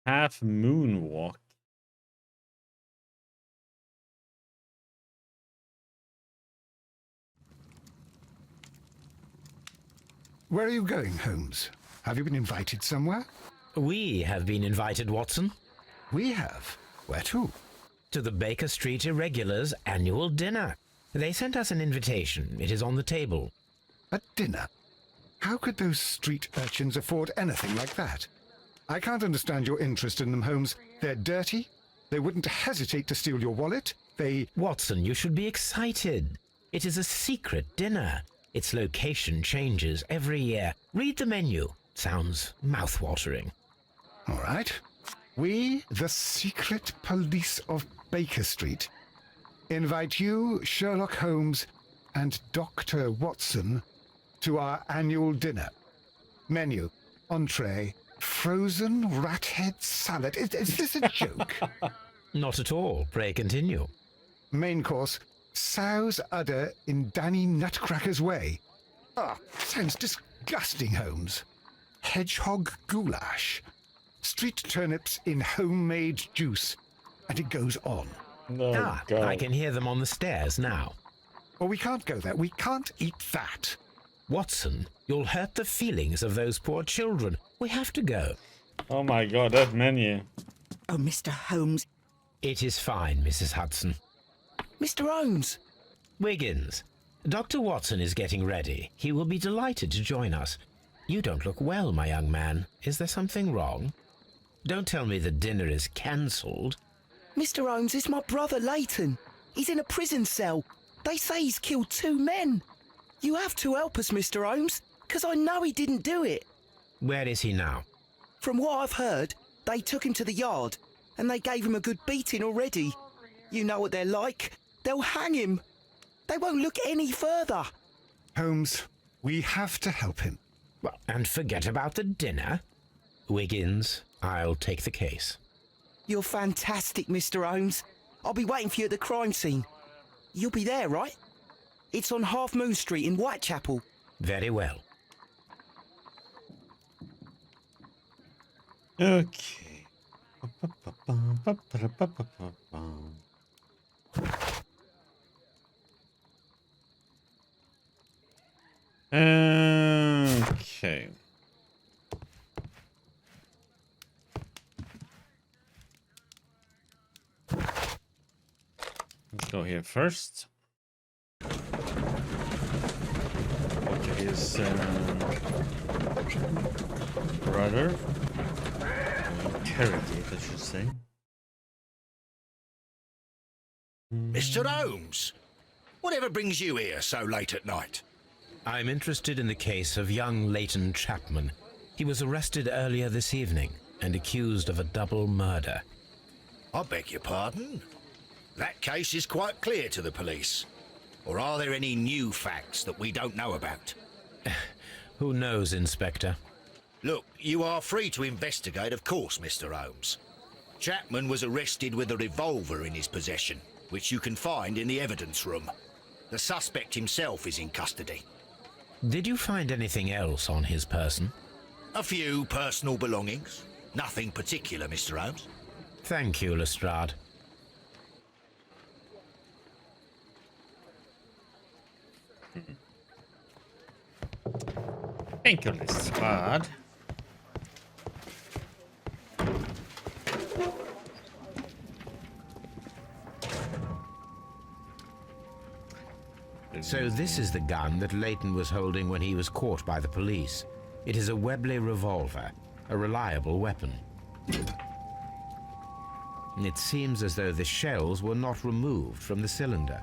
Half moonwalk. Where are you going, Holmes? Have you been invited somewhere? We have been invited, Watson. We have. Where to? To the Baker Street Irregulars' annual dinner. They sent us an invitation. It is on the table. A dinner? How could those street urchins afford anything like that? I can't understand your interest in them, Holmes. They're dirty. They wouldn't hesitate to steal your wallet. Watson, you should be excited. It is a secret dinner. Its location changes every year. Read the menu. Sounds mouth-watering. All right. We, the secret police of Baker Street, invite you, Sherlock Holmes, and Dr. Watson to our annual dinner. Menu, entree, frozen rat head salad. Is this a joke? Not at all. Pray continue. Main course, sow's udder in Danny Nutcracker's way. Sounds disgusting, Holmes. Hedgehog goulash. Street turnips in homemade juice. And it goes on. Oh, God. I can hear them on the stairs now. Oh, we can't go there. We can't eat that. Watson, you'll hurt the feelings of those poor children. We have to go. Oh my God, that menu. Oh, Mr. Holmes. It is fine, Mrs. Hudson. Mr. Holmes. Wiggins, Dr. Watson is getting ready. He will be delighted to join us. You don't look well, my young man. Is there something wrong? Don't tell me the dinner is cancelled. Mr. Holmes, it's my brother Leighton. He's in a prison cell. They say he's killed 2 men. You have to help us, Mr. Holmes, because I know he didn't do it. Where is he now? From what I've heard, they took him to the yard, and they gave him a good beating already. You know what they're like. They'll hang him. They won't look any further. Holmes, we have to help him. Well, and forget about the dinner. Wiggins, I'll take the case. You're fantastic, Mr. Holmes. I'll be waiting for you at the crime scene. You'll be there, right? It's on Half Moon Street in Whitechapel. Very well. Okay. Okay. Let's go here first. What is brother? Interrogate, I should say. Mr. Holmes, whatever brings you here so late at night? I'm interested in the case of young Leighton Chapman. He was arrested earlier this evening and accused of a double murder. I beg your pardon? That case is quite clear to the police. Or are there any new facts that we don't know about? Who knows, Inspector? Look, you are free to investigate, of course, Mr. Holmes. Chapman was arrested with a revolver in his possession, which you can find in the evidence room. The suspect himself is in custody. Did you find anything else on his person? A few personal belongings. Nothing particular, Mr. Holmes. Thank you, Lestrade. Thank you, Lestrade. So this is the gun that Leighton was holding when he was caught by the police. It is a Webley revolver, a reliable weapon. It seems as though the shells were not removed from the cylinder.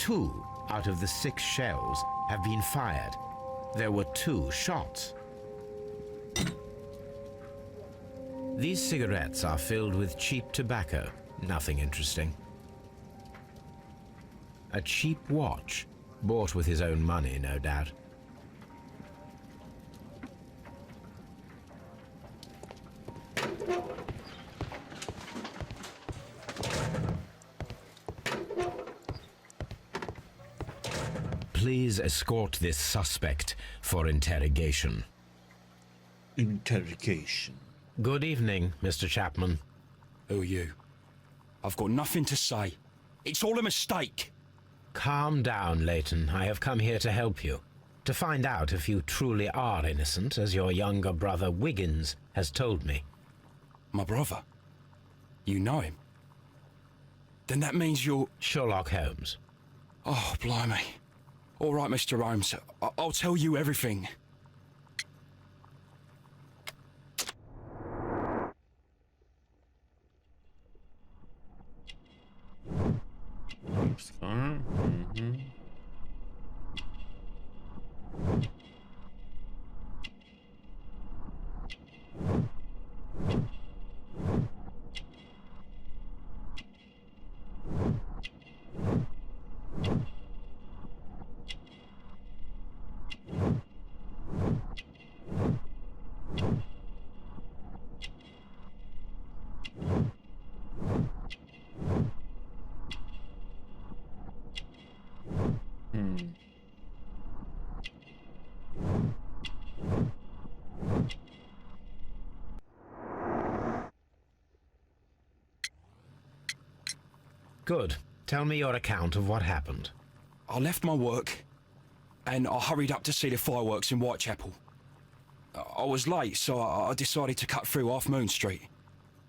2 out of the 6 shells have been fired. There were 2 shots. These cigarettes are filled with cheap tobacco. Nothing interesting. A cheap watch, bought with his own money, no doubt. Please escort this suspect for interrogation. Interrogation. Good evening, Mr. Chapman. Who are you? I've got nothing to say. It's all a mistake. Calm down, Leighton. I have come here to help you. To find out if you truly are innocent, as your younger brother Wiggins has told me. My brother? You know him? Then that means you're... Sherlock Holmes. Oh, blimey. All right, Mr. Holmes. I'll tell you everything. Mm-hmm. Good. Tell me your account of what happened. I left my work and I hurried up to see the fireworks in Whitechapel. I was late, so I decided to cut through Half Moon Street.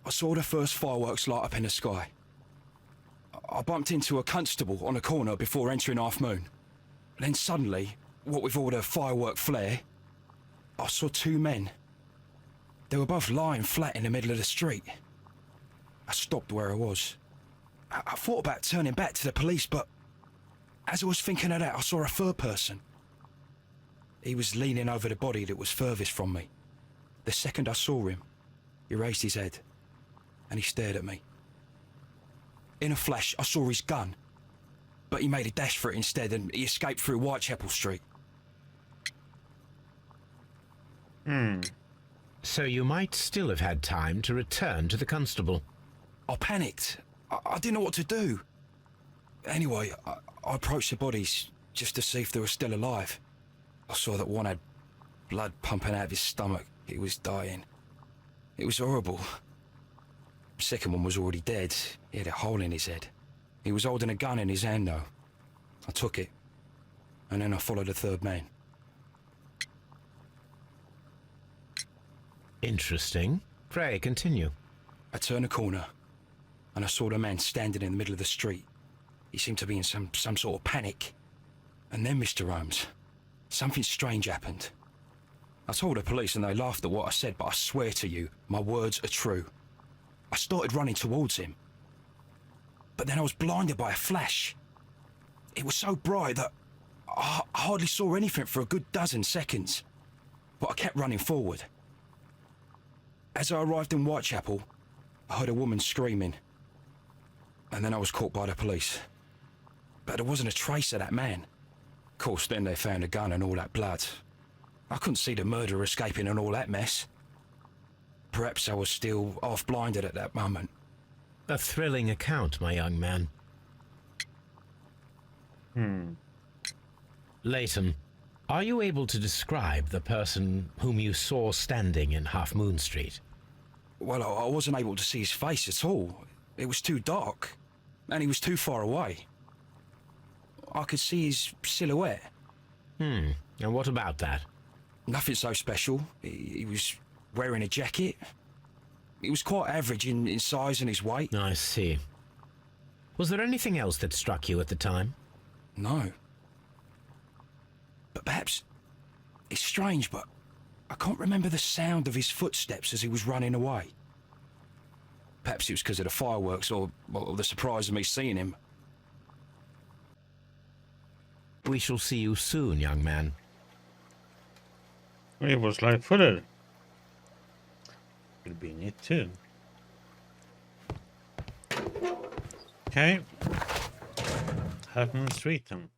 I saw the first fireworks light up in the sky. I bumped into a constable on a corner before entering Half Moon. Then suddenly, what with all the firework flare, I saw 2 men. They were both lying flat in the middle of the street. I stopped where I was. I thought about turning back to the police, but as I was thinking of that, I saw a third person. He was leaning over the body that was furthest from me. The second I saw him, he raised his head and he stared at me. In a flash, I saw his gun, but he made a dash for it instead and he escaped through Whitechapel Street. So you might still have had time to return to the constable. I panicked. I didn't know what to do. Anyway, I approached the bodies just to see if they were still alive. I saw that one had blood pumping out of his stomach. He was dying. It was horrible. The second one was already dead. He had a hole in his head. He was holding a gun in his hand, though. I took it, and then I followed the third man. Interesting. Pray, continue. I turned a corner, and I saw the man standing in the middle of the street. He seemed to be in some sort of panic. And then, Mr. Holmes, something strange happened. I told the police and they laughed at what I said, but I swear to you, my words are true. I started running towards him. But then I was blinded by a flash. It was so bright that I hardly saw anything for a good dozen seconds. But I kept running forward. As I arrived in Whitechapel, I heard a woman screaming. And then I was caught by the police. But there wasn't a trace of that man. Of course, then they found a gun and all that blood. I couldn't see the murderer escaping and all that mess. Perhaps I was still half-blinded at that moment. A thrilling account, my young man. Leighton, are you able to describe the person whom you saw standing in Half Moon Street? Well, I wasn't able to see his face at all. It was too dark, and he was too far away. I could see his silhouette. And what about that? Nothing so special. He was wearing a jacket. He was quite average in size and his weight. I see. Was there anything else that struck you at the time? No. But perhaps... It's strange, but I can't remember the sound of his footsteps as he was running away. Perhaps it was because of the fireworks or the surprise of me seeing him. We shall see you soon, young man. He was light-footed. Could be neat too. Okay. Half Moon Street then.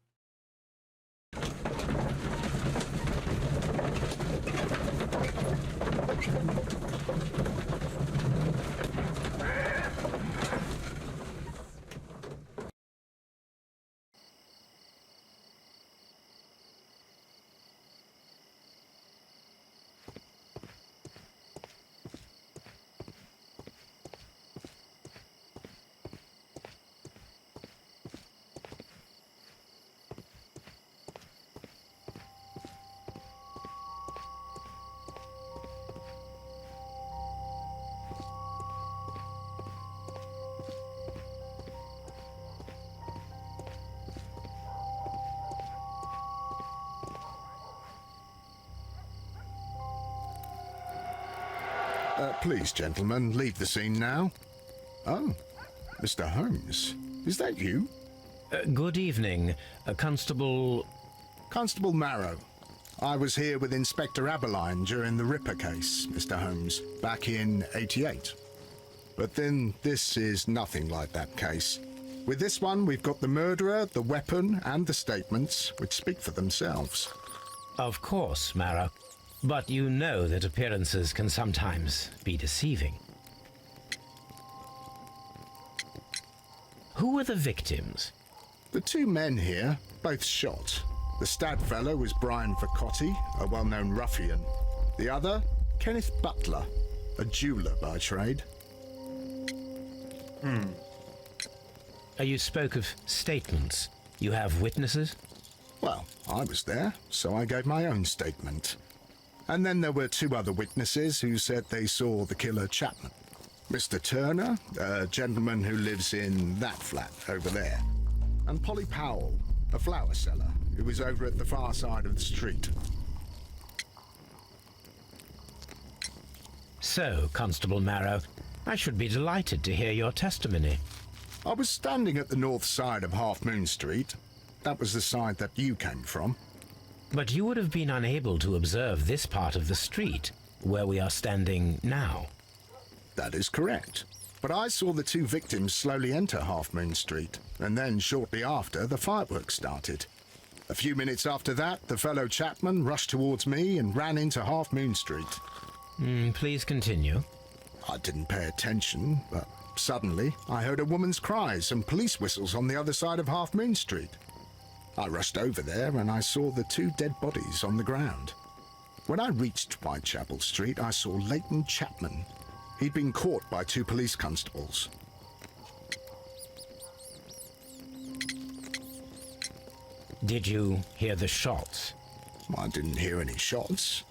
Please, gentlemen, leave the scene now. Oh, Mr. Holmes, is that you? Good evening, Constable... Constable Marrow. I was here with Inspector Aberline during the Ripper case, Mr. Holmes, back in '88. But then this is nothing like that case. With this one, we've got the murderer, the weapon, and the statements, which speak for themselves. Of course, Marrow. But you know that appearances can sometimes be deceiving. Who were the victims? The two men here, both shot. The stab fellow was Brian Vercotti, a well-known ruffian. The other, Kenneth Butler, a jeweller by trade. You spoke of statements. You have witnesses? Well, I was there, so I gave my own statement. And then there were two other witnesses who said they saw the killer Chapman. Mr. Turner, a gentleman who lives in that flat over there. And Polly Powell, a flower seller, who was over at the far side of the street. So, Constable Marrow, I should be delighted to hear your testimony. I was standing at the north side of Half Moon Street. That was the side that you came from. But you would have been unable to observe this part of the street, where we are standing now. That is correct. But I saw the two victims slowly enter Half Moon Street, and then shortly after, the fireworks started. A few minutes after that, the fellow Chapman rushed towards me and ran into Half Moon Street. Please continue. I didn't pay attention, but suddenly I heard a woman's cries and police whistles on the other side of Half Moon Street. I rushed over there and I saw the two dead bodies on the ground. When I reached Whitechapel Street, I saw Leighton Chapman. He'd been caught by two police constables. Did you hear the shots? I didn't hear any shots.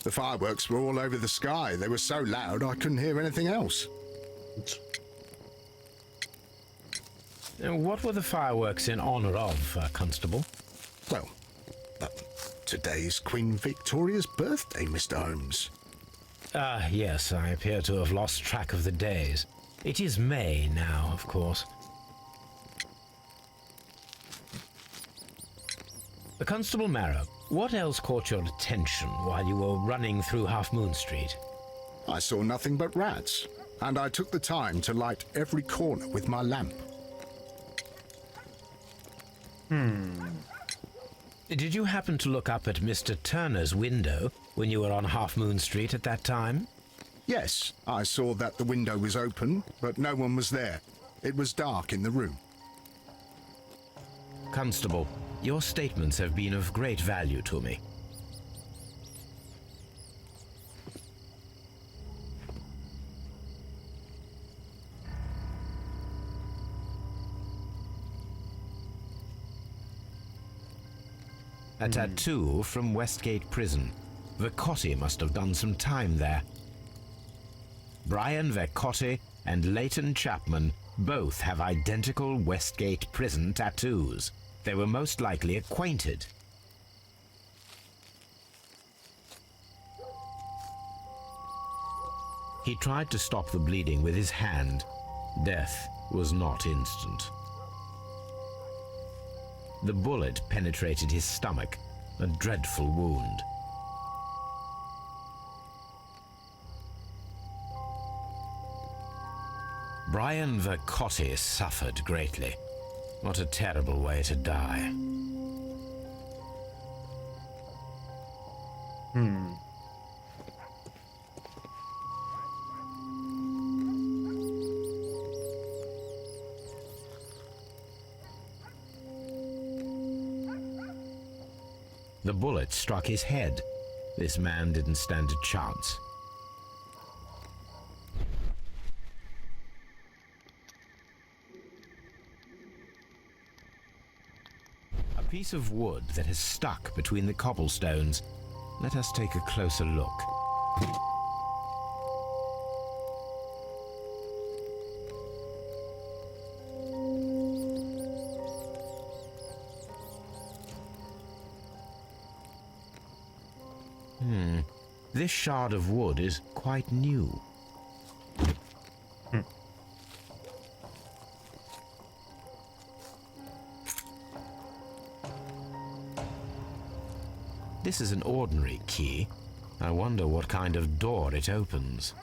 The fireworks were all over the sky. They were so loud I couldn't hear anything else. What were the fireworks in honor of, Constable? Well, today's Queen Victoria's birthday, Mr. Holmes. Yes, I appear to have lost track of the days. It is May now, of course. Constable Marrow, what else caught your attention while you were running through Half Moon Street? I saw nothing but rats, and I took the time to light every corner with my lamp. Did you happen to look up at Mr. Turner's window when you were on Half Moon Street at that time? Yes, I saw that the window was open, but no one was there. It was dark in the room. Constable, your statements have been of great value to me. A tattoo from Westgate Prison. Vercotti must have done some time there. Brian Vercotti and Leighton Chapman both have identical Westgate Prison tattoos. They were most likely acquainted. He tried to stop the bleeding with his hand. Death was not instant. The bullet penetrated his stomach, a dreadful wound. Brian Vercotti suffered greatly. What a terrible way to die. The bullet struck his head. This man didn't stand a chance. A piece of wood that has stuck between the cobblestones. Let us take a closer look. This shard of wood is quite new. This is an ordinary key. I wonder what kind of door it opens.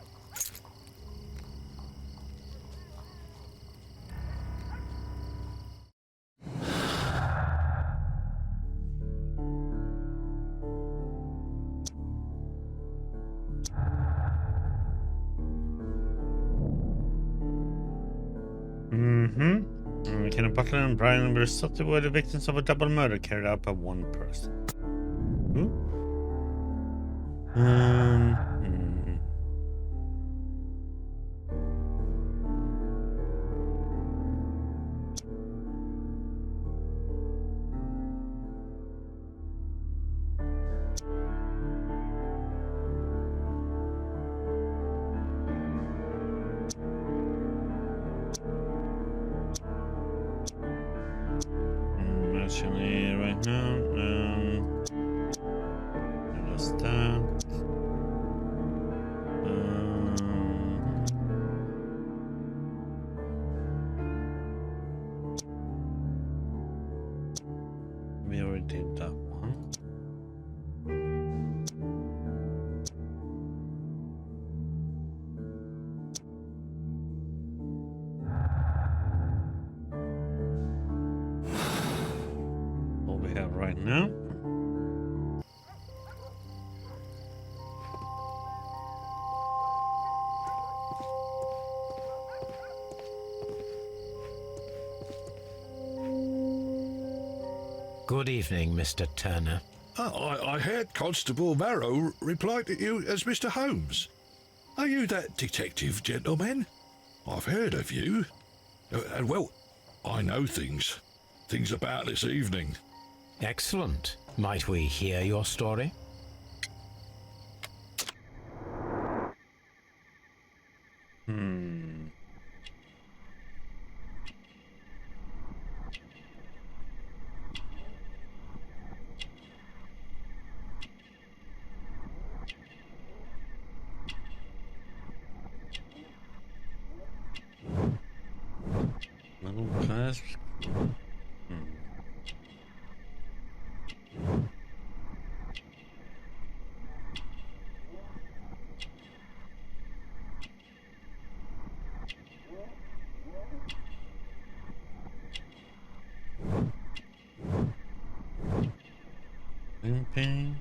Lieutenant Butler and Brian were subsequently were the victims of a double murder carried out by one person. Who? Actually, right now, just that. We already did that one. What we have right now. Good evening, Mr. Turner. I heard Constable Marrow reply to you as Mr. Holmes. Are you that detective, gentleman? I've heard of you. And well, I know things about this evening. Excellent. Might we hear your story? Little clasp. Limping.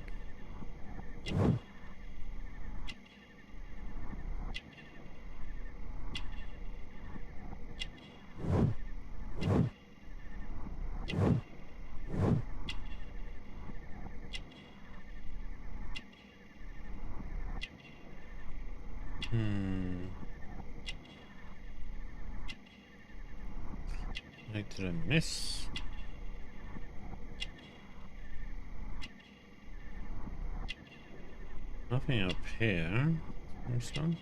I didn't miss. Nothing up here. This one.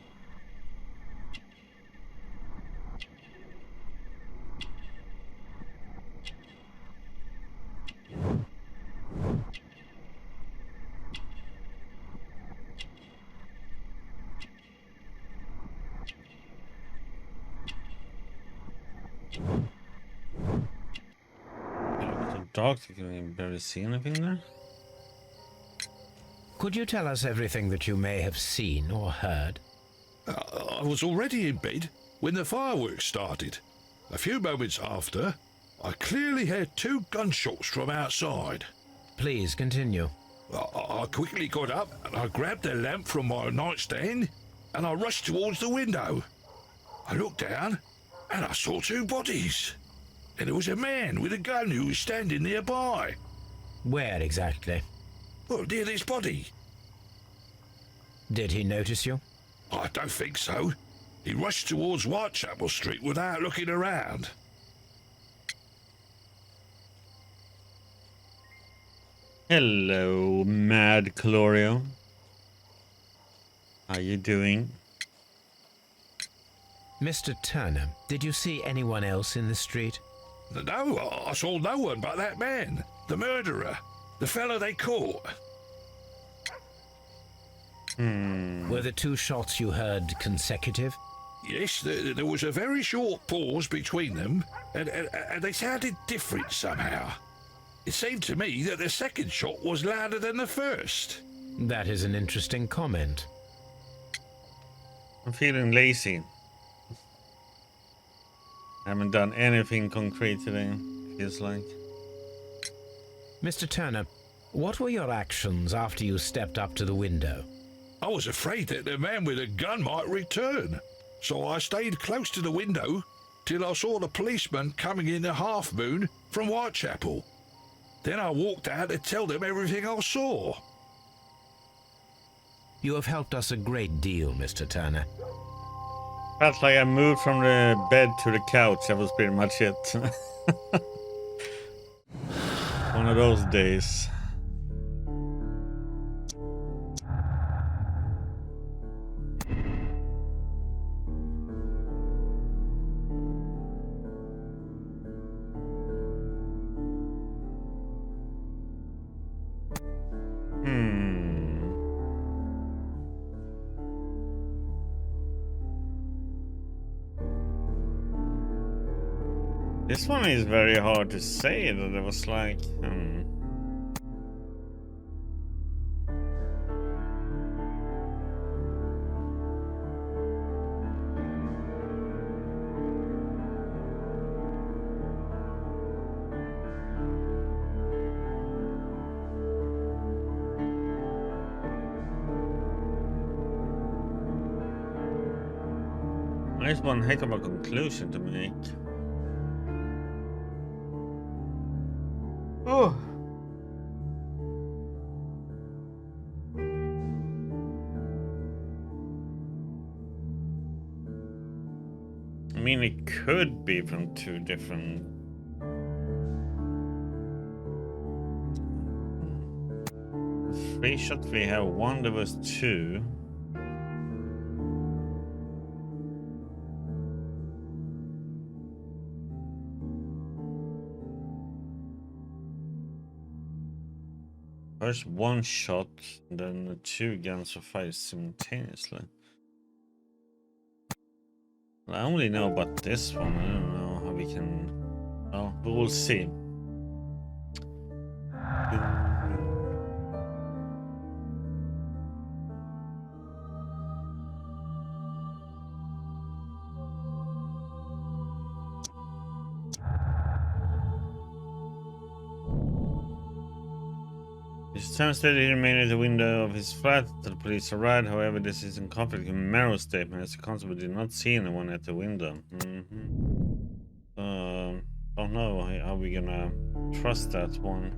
dark, you can barely see anything there. Could you tell us everything that you may have seen or heard? I was already in bed when the fireworks started. A few moments after, I clearly heard 2 gunshots from outside. Please continue. I quickly got up and I grabbed a lamp from my nightstand and I rushed towards the window. I looked down and I saw 2 bodies. And there was a man with a gun who was standing nearby. Where exactly? Well, near this body. Did he notice you? I don't think so. He rushed towards Whitechapel Street without looking around. Hello, Mad Clorio. How you doing? Mr. Turner, did you see anyone else in the street? No, I saw no one but that man, the murderer, the fellow they caught. Were the 2 shots you heard consecutive? Yes, there was a very short pause between them, and they sounded different somehow. It seemed to me that the second shot was louder than the first. That is an interesting comment. I'm feeling lazy. Haven't done anything concrete today, feels like. Mr. Turner, what were your actions after you stepped up to the window? I was afraid that the man with a gun might return, so I stayed close to the window till I saw the policeman coming in the Half Moon from Whitechapel. Then I walked out to tell them everything I saw. You have helped us a great deal, Mr. Turner. Felt like I moved from the bed to the couch. That was pretty much it. One of those days. This one is very hard to say. That it was like, there's one heck of a conclusion to make. Oh. I mean, it could be from 2 different... Three shots we have. One, there was 2. First 1 shot, then the 2 guns were fired simultaneously. Well, I only know about this one. I don't know how we can... Well, we will see. His time steady remained at the window of his flat until the police arrived. However, this is in conflict with Merrill's statement, as the constable did not see anyone at the window. Don't know how we gonna trust that one.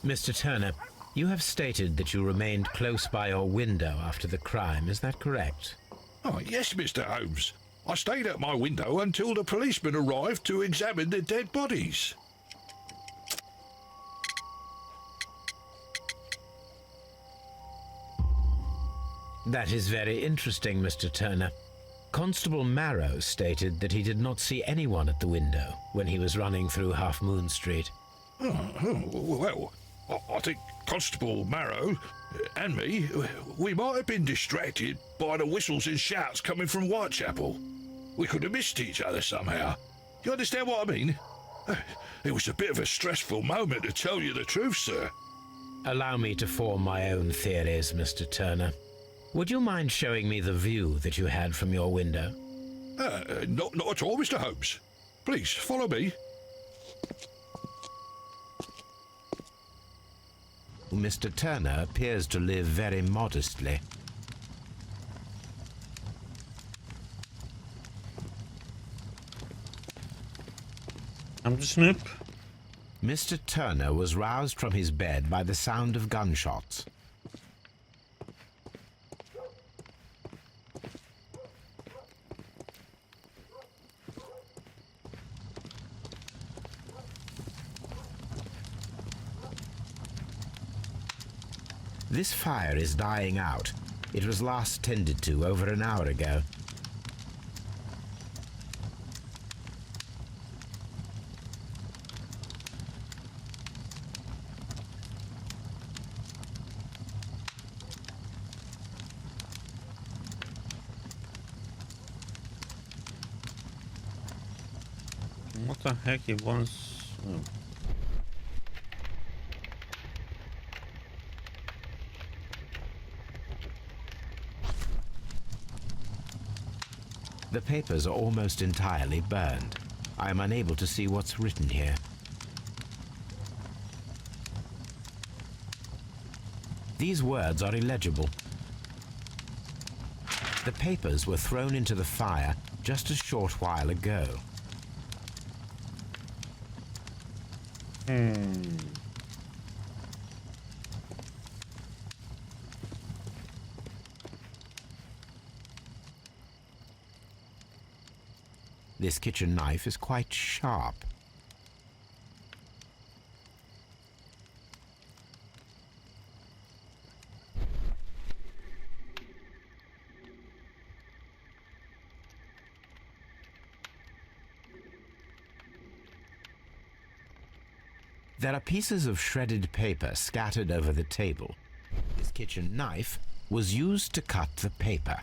Mr. Turner, you have stated that you remained close by your window after the crime. Is that correct? Oh, yes, Mr. Holmes. I stayed at my window until the policeman arrived to examine the dead bodies. That is very interesting, Mr. Turner. Constable Marrow stated that he did not see anyone at the window when he was running through Half Moon Street. Well, I think Constable Marrow and me, we might have been distracted by the whistles and shouts coming from Whitechapel. We could have missed each other somehow. You understand what I mean? It was a bit of a stressful moment, to tell you the truth, sir. Allow me to form my own theories, Mr. Turner. Would you mind showing me the view that you had from your window? Not at all, Mr. Holmes. Please, follow me. Mr. Turner appears to live very modestly. I'm the Snoop. Mr. Turner was roused from his bed by the sound of gunshots. This fire is dying out. It was last tended to over an hour ago. What the heck he wants? Oh. The papers are almost entirely burned. I am unable to see what's written here. These words are illegible. The papers were thrown into the fire just a short while ago. This kitchen knife is quite sharp. There are pieces of shredded paper scattered over the table. This kitchen knife was used to cut the paper.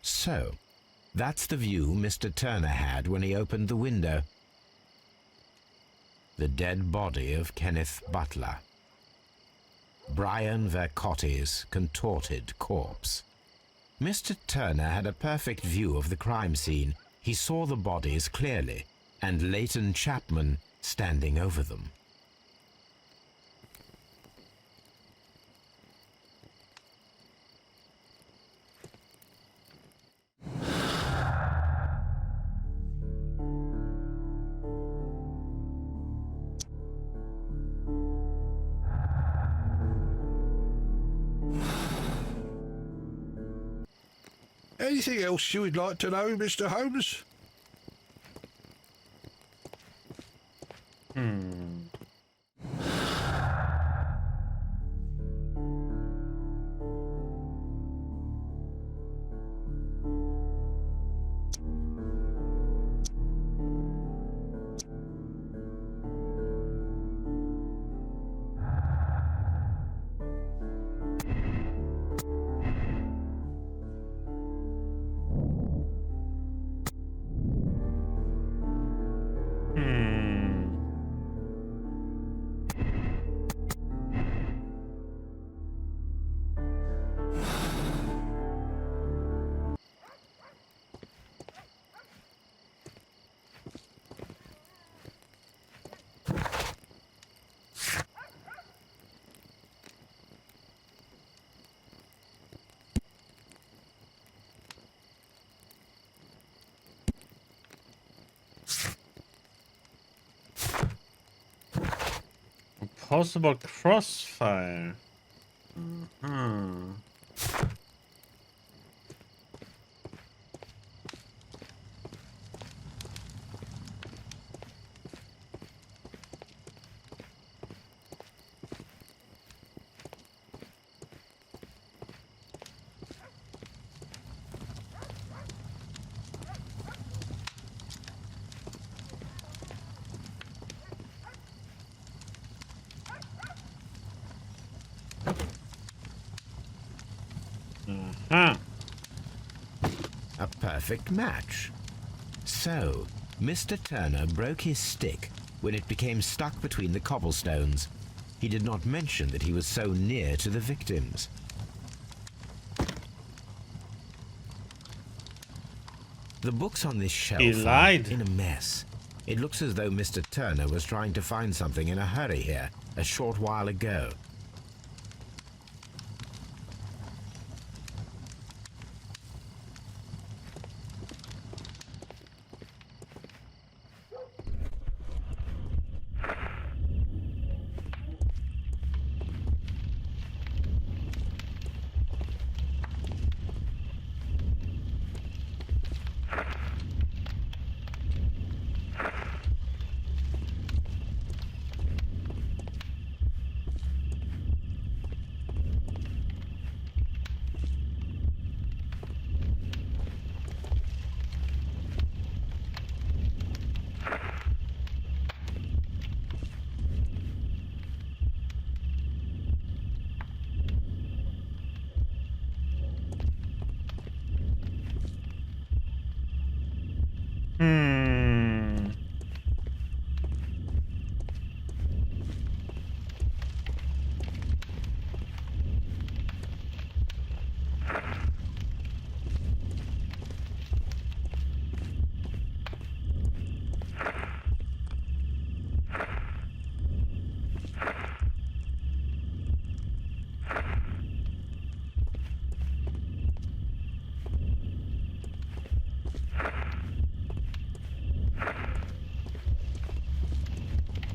So, that's the view Mr. Turner had when he opened the window. The dead body of Kenneth Butler. Brian Vercotti's contorted corpse. Mr. Turner had a perfect view of the crime scene. He saw the bodies clearly, and Leighton Chapman standing over them. Anything else you would like to know, Mr. Holmes? Possible crossfire. Hmm. Huh. A perfect match. So, Mr. Turner broke his stick when it became stuck between the cobblestones. He did not mention that he was so near to the victims. The books on this shelf He are lied. in a mess. It looks as though Mr. Turner was trying to find something in a hurry here a short while ago. Hmm.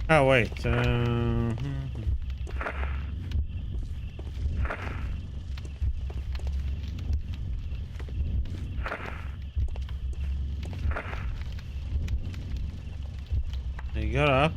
Oh wait. He got up.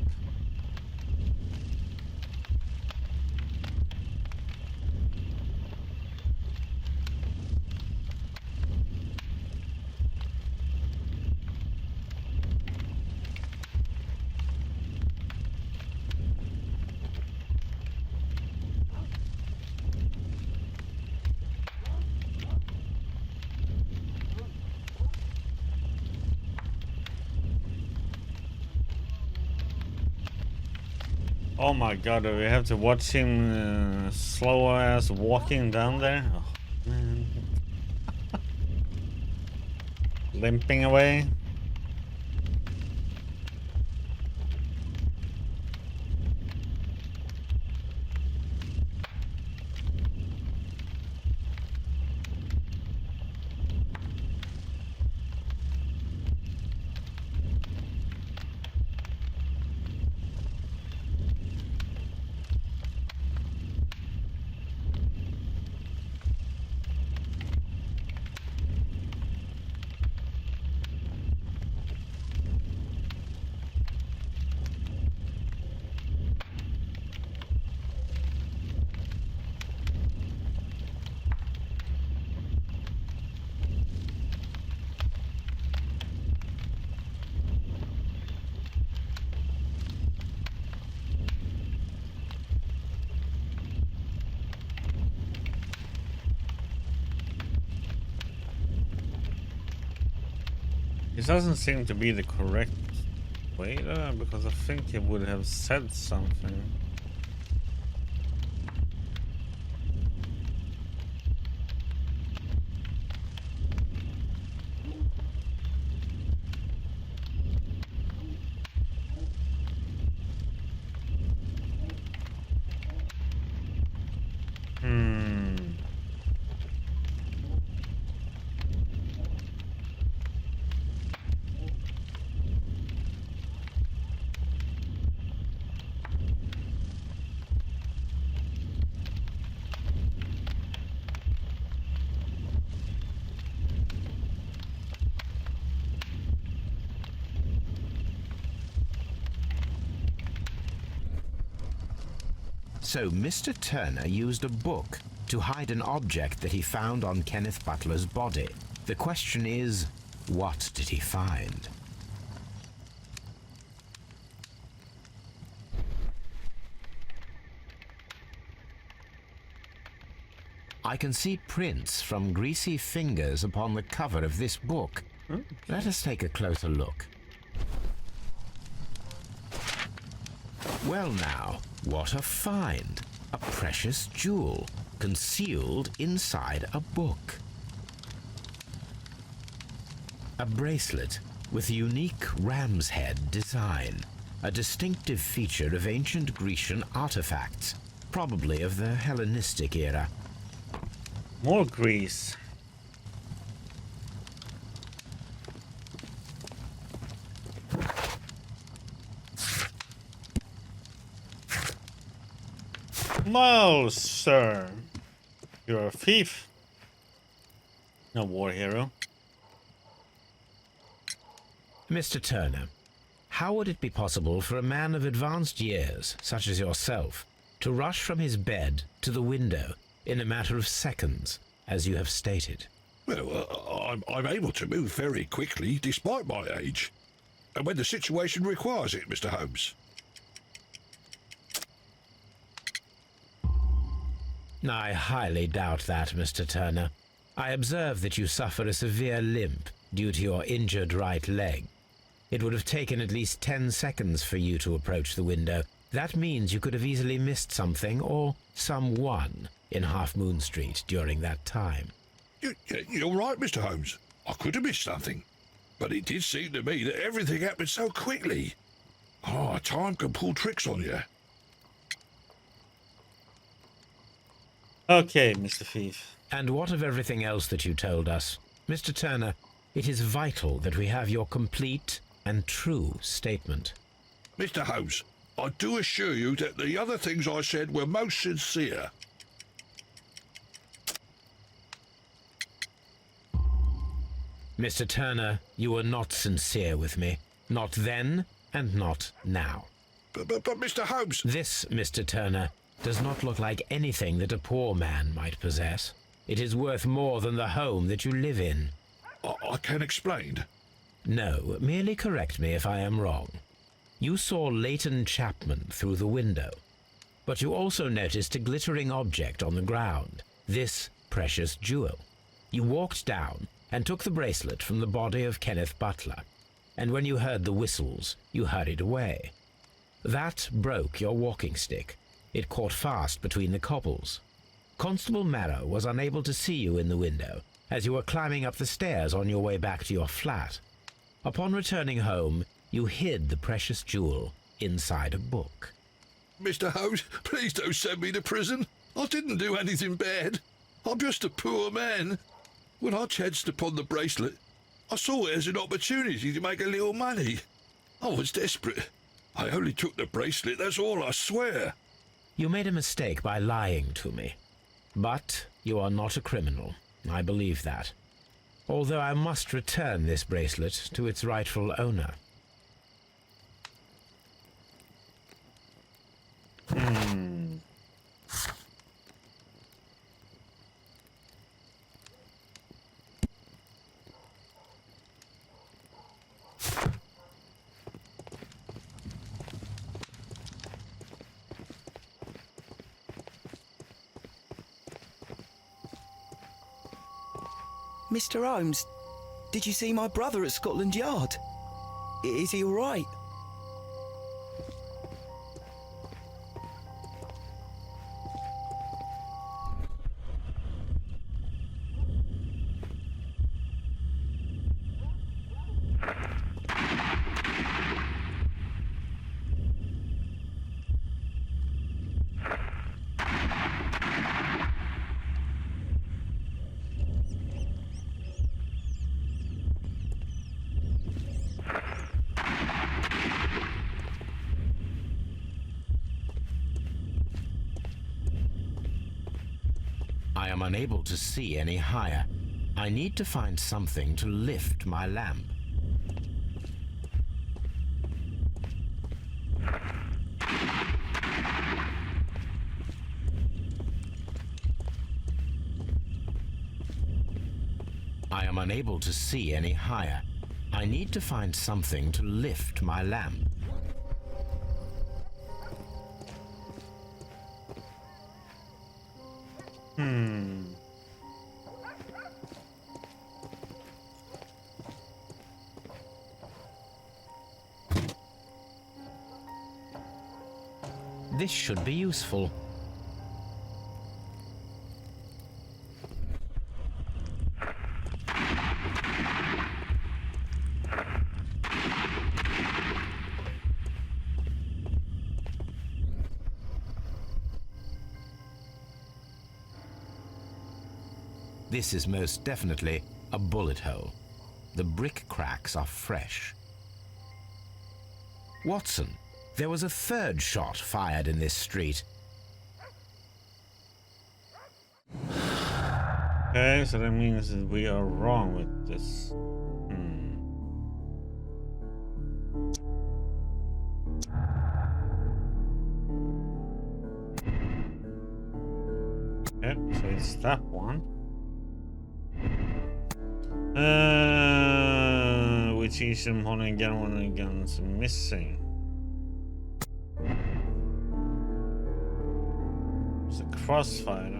Oh my god, do we have to watch him slow ass walking down there? Oh man. Limping away. This doesn't seem to be the correct way though, because I think he would have said something. So Mr. Turner used a book to hide an object that he found on Kenneth Butler's body. The question is, what did he find? I can see prints from greasy fingers upon the cover of this book. Let us take a closer look. Well now, what a find! A precious jewel, concealed inside a book. A bracelet with a unique ram's head design, a distinctive feature of ancient Grecian artifacts, probably of the Hellenistic era. More Greece. Well, sir, you're a thief, no war hero. Mr. Turner, how would it be possible for a man of advanced years, such as yourself, to rush from his bed to the window in a matter of seconds, as you have stated? Well, I'm able to move very quickly despite my age. And when the situation requires it, Mr. Holmes. I highly doubt that, Mr. Turner. I observe that you suffer a severe limp due to your injured right leg. It would have taken at least 10 seconds for you to approach the window. That means you could have easily missed something or someone in Half Moon Street during that time. You're right, Mr. Holmes. I could have missed something. But it did seem to me that everything happened so quickly. Oh, time can pull tricks on you. Okay, Mr. Thief. And what of everything else that you told us? Mr. Turner, it is vital that we have your complete and true statement. Mr. Holmes, I do assure you that the other things I said were most sincere. Mr. Turner, you were not sincere with me. Not then and not now. But Mr. Holmes... This, Mr. Turner, does not look like anything that a poor man might possess. It is worth more than the home that you live in. I can explain. No, merely correct me if I am wrong. You saw Leighton Chapman through the window, but you also noticed a glittering object on the ground, this precious jewel. You walked down and took the bracelet from the body of Kenneth Butler, and when you heard the whistles, you hurried away. That broke your walking stick. It caught fast between the cobbles. Constable Marrow was unable to see you in the window as you were climbing up the stairs on your way back to your flat. Upon returning home, you hid the precious jewel inside a book. Mr. Holmes, please don't send me to prison. I didn't do anything bad. I'm just a poor man. When I chanced upon the bracelet, I saw it as an opportunity to make a little money. I was desperate. I only took the bracelet, that's all, I swear. You made a mistake by lying to me. But you are not a criminal. I believe that. Although I must return this bracelet to its rightful owner. Mr. Holmes, did you see my brother at Scotland Yard? Is he all right? I am unable to see any higher. I need to find something to lift my lamp. am unable to see any higher. I need to find something to lift my lamp. This should be useful. This is most definitely a bullet hole. The brick cracks are fresh. Watson, there was a third shot fired in this street. Okay, so that means that we are wrong with this. Yep, so it's that one. Which each of them holding a gun, one of the guns missing. It's a crossfire.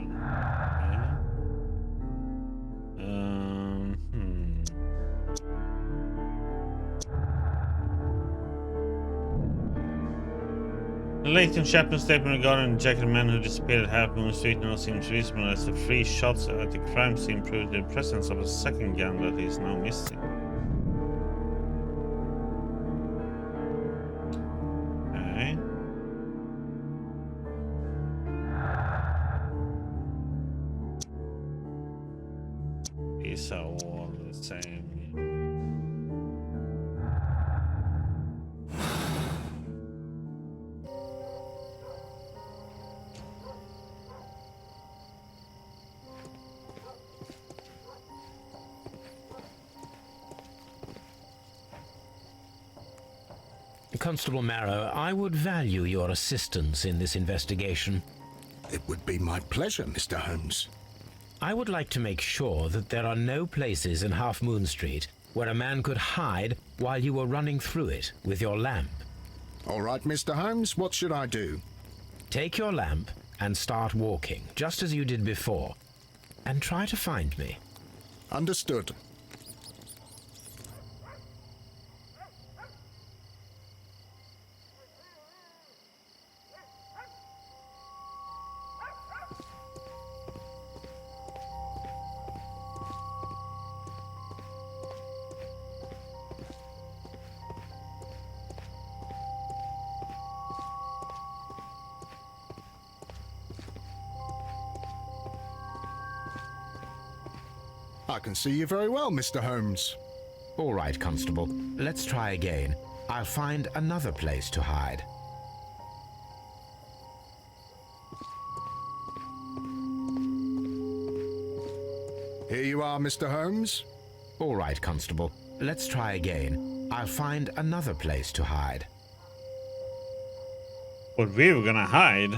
The Leighton Chapman statement regarding the jacket man who disappeared at Half Moon Street now seems reasonable, as the 3 shots at the crime scene proved the presence of a second gun that is now missing. Okay. These are all the same. Constable Marrow, I would value your assistance in this investigation. It would be my pleasure, Mr. Holmes. I would like to make sure that there are no places in Half Moon Street where a man could hide while you were running through it with your lamp. All right, Mr. Holmes, what should I do? Take your lamp and start walking, just as you did before, and try to find me. Understood. I can see you very well, Mr. Holmes. All right, Constable. Let's try again. I'll find another place to hide. Here you are, Mr. Holmes. All right, Constable. Let's try again. I'll find another place to hide. But we were gonna hide.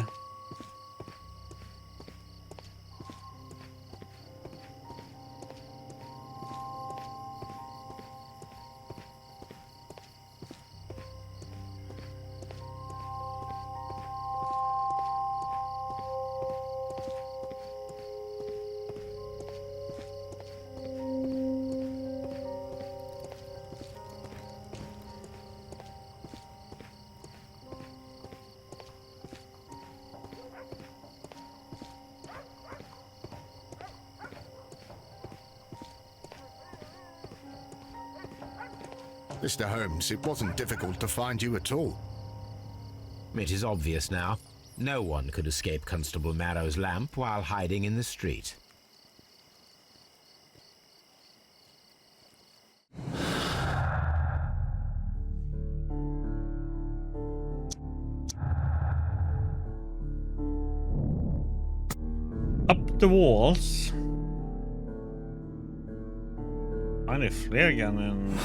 Mr. Holmes, it wasn't difficult to find you at all. It is obvious now. No one could escape Constable Marrow's lamp while hiding in the street. Up the walls. Han är fler gun än...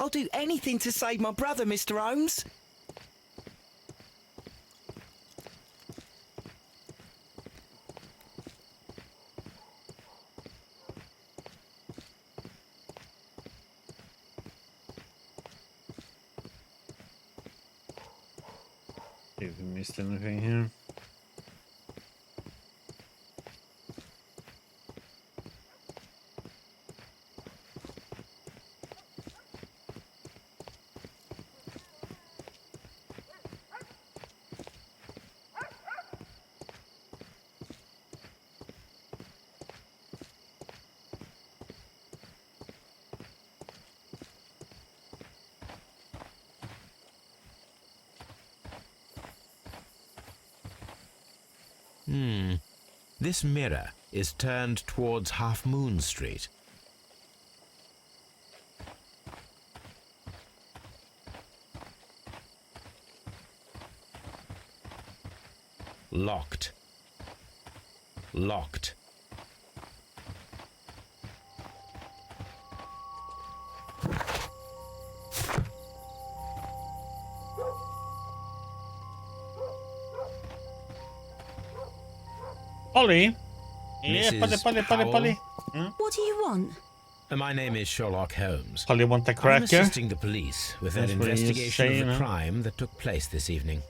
I'll do anything to save my brother, Mr. Holmes. See if we missed anything here. This mirror is turned towards Half Moon Street. Locked. Locked. Polly? Yeah, Mrs. Polly. Powell? What do you want? My name is Sherlock Holmes. Polly want the I'm cracker? assisting the police with their That's what he is investigation of saying, the huh? crime that took place this evening.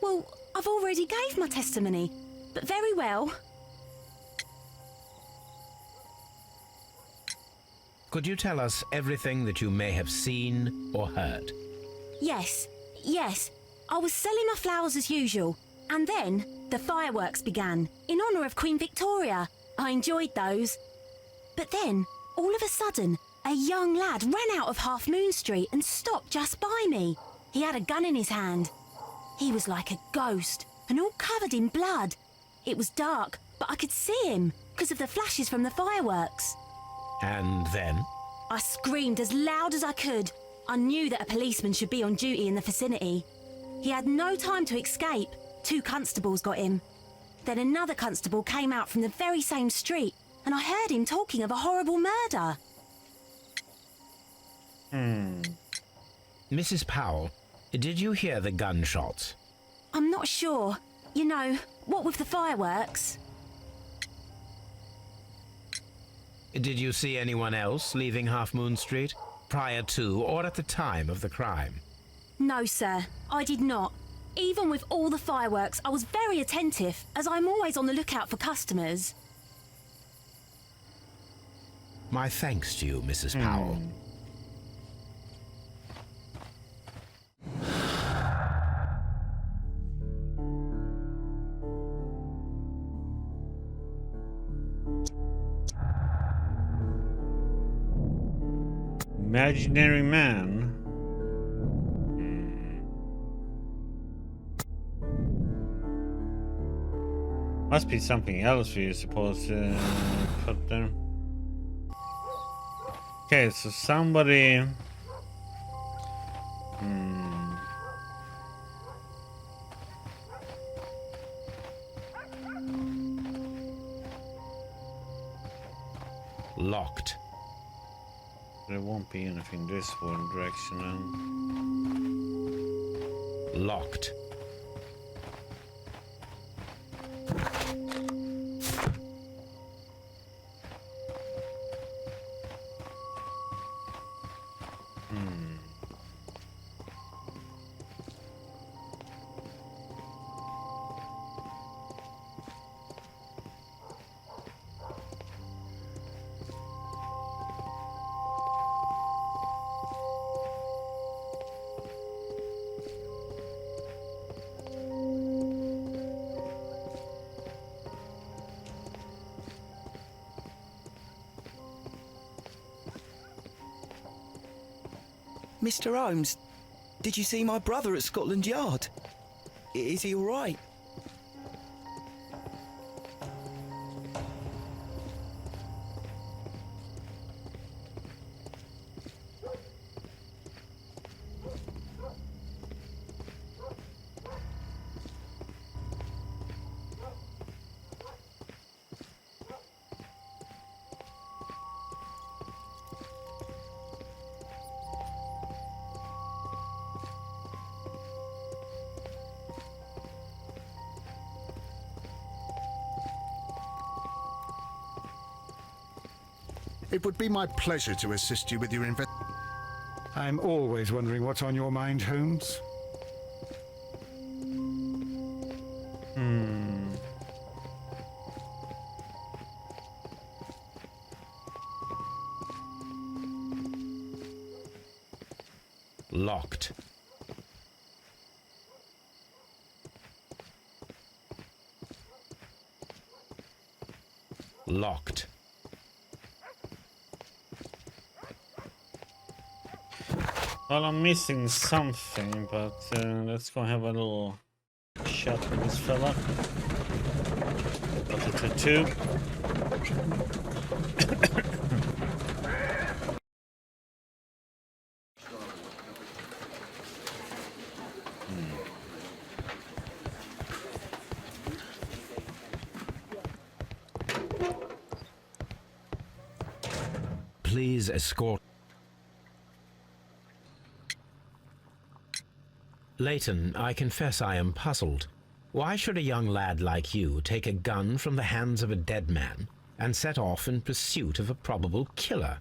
Well, I've already gave my testimony, but very well. Could you tell us everything that you may have seen or heard? Yes. I was selling my flowers as usual, and then the fireworks began in honour of Queen Victoria. I enjoyed those. But then, all of a sudden, a young lad ran out of Half Moon Street and stopped just by me. He had a gun in his hand. He was like a ghost and all covered in blood. It was dark, but I could see him because of the flashes from the fireworks. And then? I screamed as loud as I could. I knew that a policeman should be on duty in the vicinity. He had no time to escape. 2 constables got him. Then another constable came out from the very same street, and I heard him talking of a horrible murder. Mrs. Powell, did you hear the gunshots? I'm not sure. You know, what with the fireworks? Did you see anyone else leaving Half Moon Street prior to or at the time of the crime? No, sir, I did not. Even with all the fireworks, I was very attentive, as I'm always on the lookout for customers. My thanks to you, Mrs. Powell. Imaginary man. Must be something else we're supposed to put there. Okay, so somebody. Locked. There won't be anything this one direction. Locked. Mr. Holmes, did you see my brother at Scotland Yard? Is he all right? It would be my pleasure to assist you with your I'm always wondering what's on your mind, Holmes. Locked. Locked. Well, I'm missing something, but let's go have a little chat with this fella. Got the tattoo. Please escort. Leighton, I confess I am puzzled. Why should a young lad like you take a gun from the hands of a dead man and set off in pursuit of a probable killer?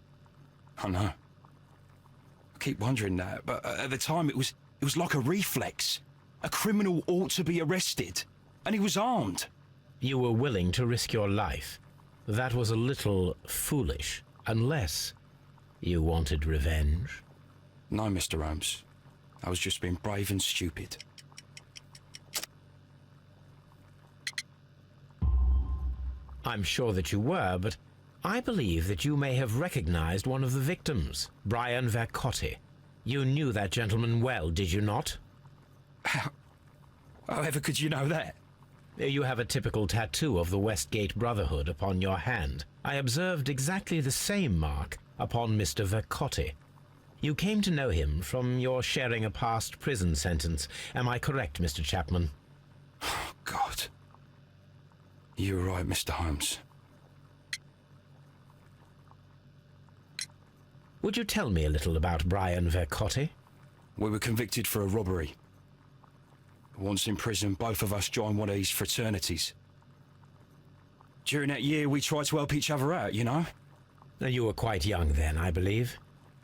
I know. I keep wondering that, but at the time it was like a reflex. A criminal ought to be arrested, and he was armed. You were willing to risk your life. That was a little foolish, unless you wanted revenge. No, Mr. Holmes. I was just being brave and stupid. I'm sure that you were, but I believe that you may have recognized one of the victims, Brian Vercotti. You knew that gentleman well, did you not? However could you know that? You have a typical tattoo of the Westgate Brotherhood upon your hand. I observed exactly the same mark upon Mr. Vercotti. You came to know him from your sharing a past prison sentence. Am I correct, Mr. Chapman? Oh, God. You're right, Mr. Holmes. Would you tell me a little about Brian Vercotti? We were convicted for a robbery. Once in prison, both of us joined one of these fraternities. During that year, we tried to help each other out, you know? You were quite young then, I believe.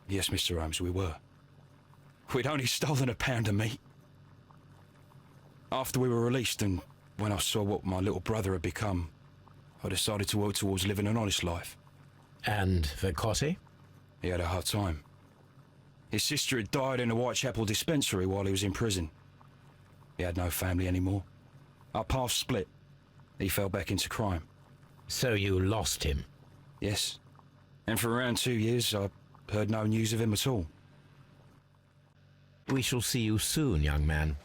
Yes, Mr. Holmes, we were. We'd only stolen a pound of meat. After we were released, and when I saw what my little brother had become, I decided to work towards living an honest life. And Vercotti? He had a hard time. His sister had died in a Whitechapel dispensary while he was in prison. He had no family anymore. Our paths split. He fell back into crime. So you lost him? Yes. And for around 2 years, I heard no news of him at all. We shall see you soon, young man.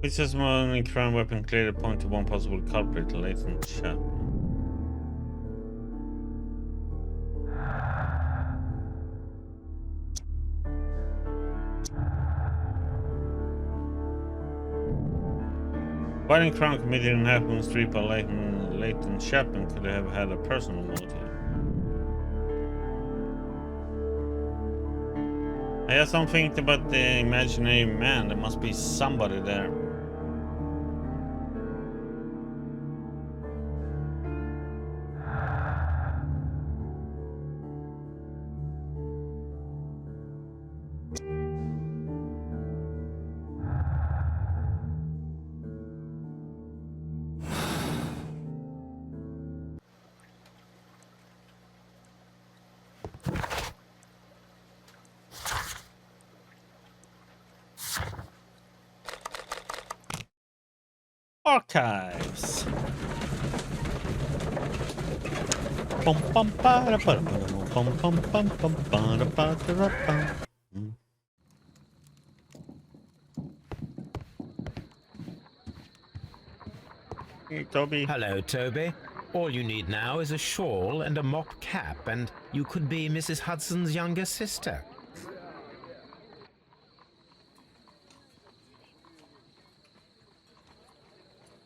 Which says modern crime weapon clearly point to one possible culprit, Leighton Chapman. Violent crime committed in Half Moon Street by Leighton Chapman could have had a personal motive. I have something about the imaginary man. There must be somebody there. Archives. Hey, Toby. Hello, Toby. All you need now is a shawl and a mock cap, and you could be Mrs. Hudson's younger sister.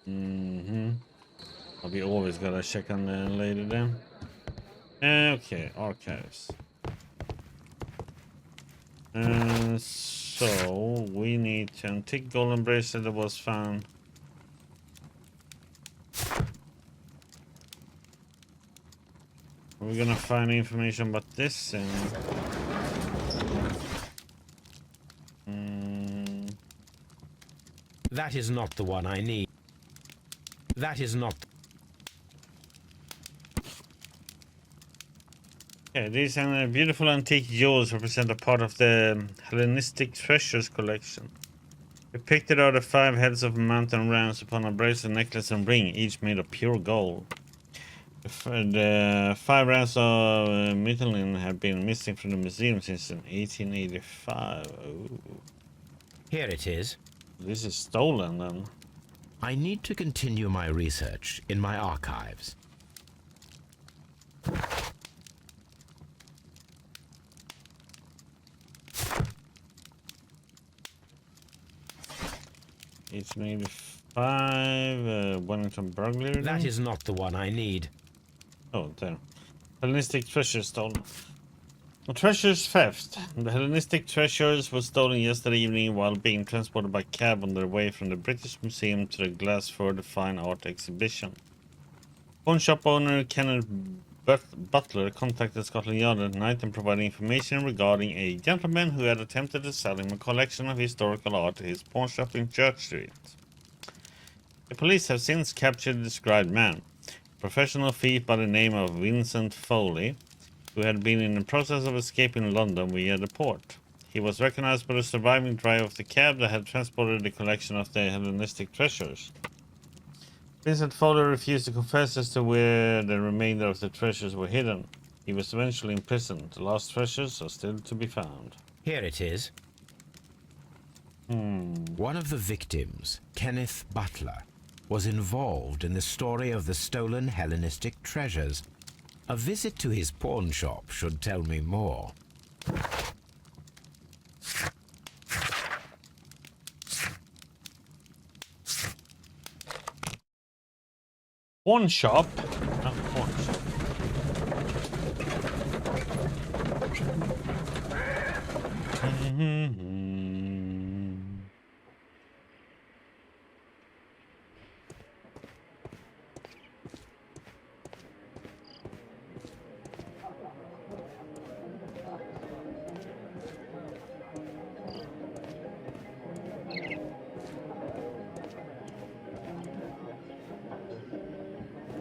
Mm-hmm. We always gotta check on the lady then. Okay, archives. So we need to antique golden bracelet that was found. We're gonna find information about this and That is not the one I need. That is not. okay, these beautiful antique jewels represent a part of the Hellenistic treasures collection. Depicted are the 5 heads of mountain rams upon a bracelet, necklace, and ring, each made of pure gold. The 5 rams of Mytilene have been missing from the museum since 1885. Ooh. Here it is. This is stolen then. I need to continue my research in my archives. It's made 5 Wellington burglary. That is not the one I need. Oh, there. Hellenistic treasures stolen. A treasures theft. The Hellenistic treasures were stolen yesterday evening while being transported by cab on their way from the British Museum to the Glassford Fine Art Exhibition. Pawn shop owner Kenneth Butler contacted Scotland Yard at night and provided information regarding a gentleman who had attempted to sell him a collection of historical art at his pawn shop in Church Street. The police have since captured the described man, a professional thief by the name of Vincent Foley, who had been in the process of escaping London via the port. He was recognized by the surviving driver of the cab that had transported the collection of the Hellenistic treasures. Vincent Foley refused to confess as to where the remainder of the treasures were hidden. He was eventually imprisoned. The lost treasures are still to be found. Here it is. One of the victims, Kenneth Butler, was involved in the story of the stolen Hellenistic treasures. A visit to his pawn shop should tell me more. Pawn shop? Pawn shop.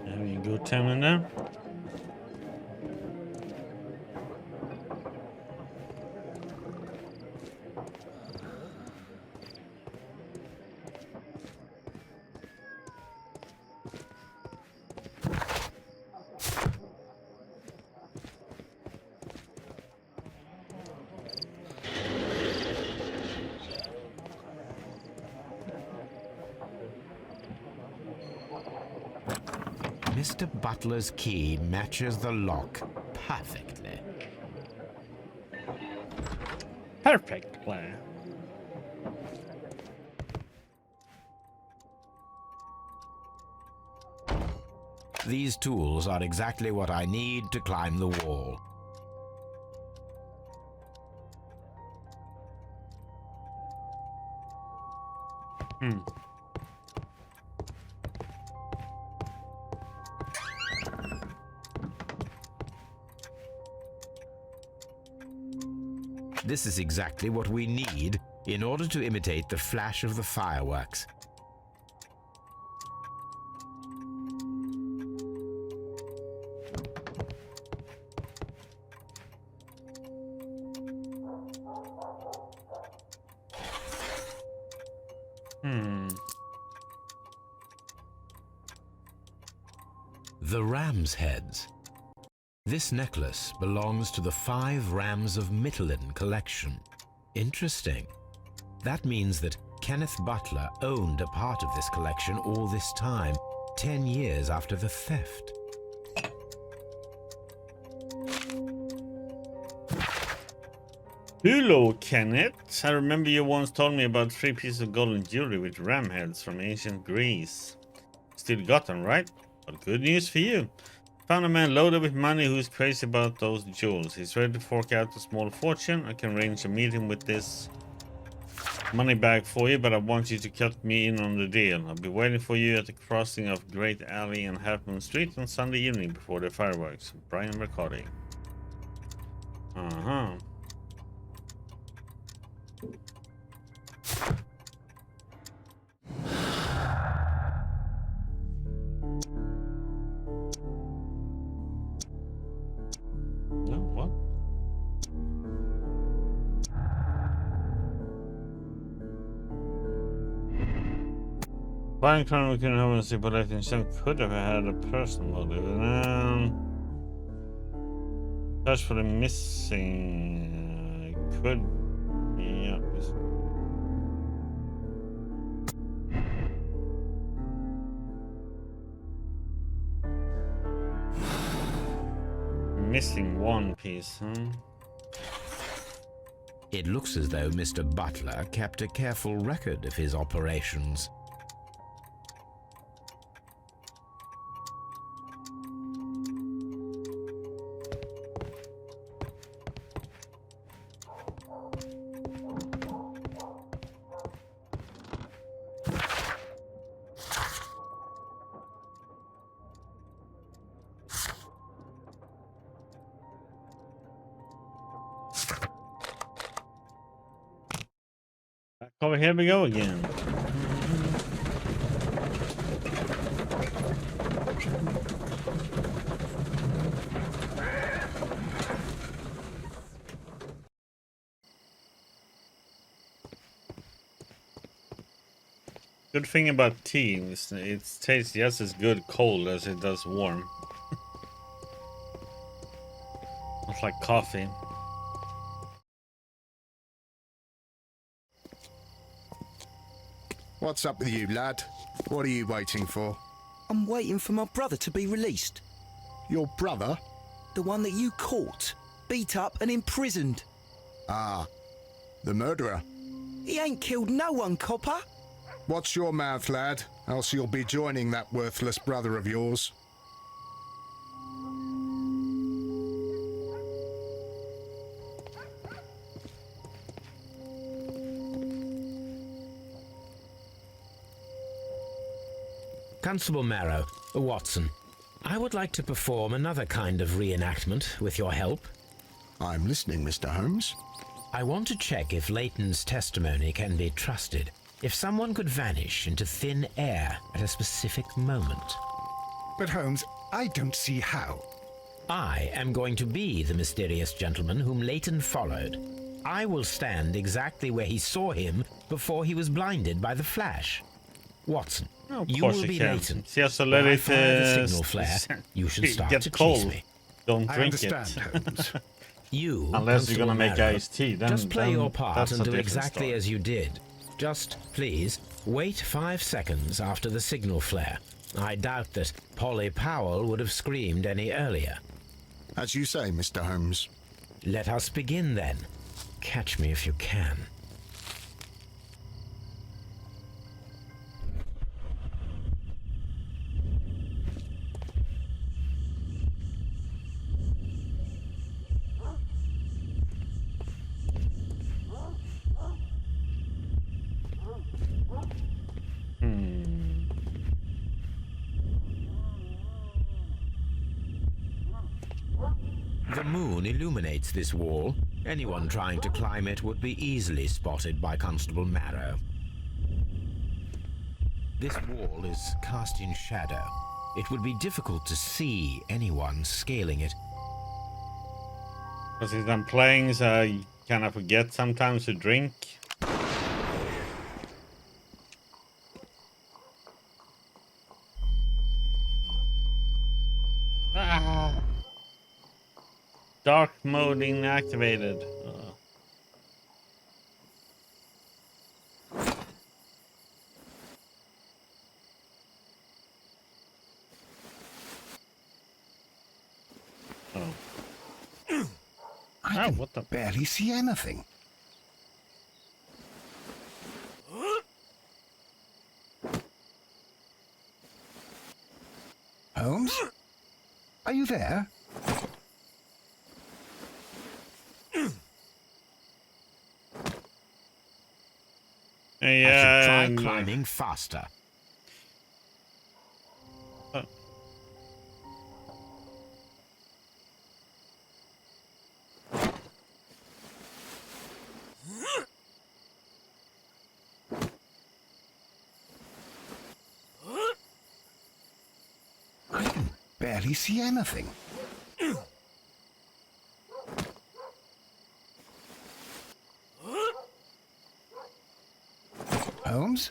Having a good time in there. Mr. Butler's key matches the lock perfectly. Perfectly. These tools are exactly what I need to climb the wall. This is exactly what we need in order to imitate the flash of the fireworks. The ram's heads. This necklace belongs to the 5 Rams of Mytilene collection. Interesting. That means that Kenneth Butler owned a part of this collection all this time, 10 years after the theft. Hello, Kenneth. I remember you once told me about 3 pieces of golden jewelry with ram heads from ancient Greece. still got them, right? But good news for you. Found a man loaded with money who's crazy about those jewels. He's ready to fork out a small fortune. I can arrange a meeting with this money bag for you, but I want you to cut me in on the deal. I'll be waiting for you at the crossing of Great Alley and Half Moon Street on Sunday evening before the fireworks. Brian Ricardi. Uh-huh. No, what? Buying crime we couldn't have a stipulating some could have had a personal motive. Search for the missing could yeah. Missing one piece, huh? It looks as though Mr. Butler kept a careful record of his operations. Back over here we go again. Good thing about tea is it tastes just as good cold as it does warm. It's like coffee. What's up with you, lad? What are you waiting for? I'm waiting for my brother to be released. Your brother? The one that you caught, beat up and imprisoned. Ah, the murderer. He ain't killed no one, copper. Watch your mouth, lad, else you'll be joining that worthless brother of yours. Constable Marrow, Watson, I would like to perform another kind of reenactment with your help. I'm listening, Mr. Holmes. I want to check if Leighton's testimony can be trusted. If someone could vanish into thin air at a specific moment. But Holmes, I don't see how. I am going to be the mysterious gentleman whom Leighton followed. I will stand exactly where he saw him before he was blinded by the flash. Watson, Of you course will you be can. Leighton. Just to When let I it fire the signal flare, you should start get to cold. chase me. Don't I drink understand, it. Holmes. You, Unless you're Constable gonna make Marrow, iced tea, then just play your part that's and a do different exactly story. as you did. Just, please, wait 5 seconds after the signal flare. I doubt that Polly Powell would have screamed any earlier. As you say, Mr. Holmes. Let us begin then. Catch me if you can. The moon illuminates this wall. Anyone trying to climb it would be easily spotted by Constable Marrow. This wall is cast in shadow. It would be difficult to see anyone scaling it. Because I'm playing, so I kind of forget sometimes to drink. Ah. Dark mode inactivated. I can what the? barely see anything. you there? I should try And, climbing faster. I can barely see anything. Holmes?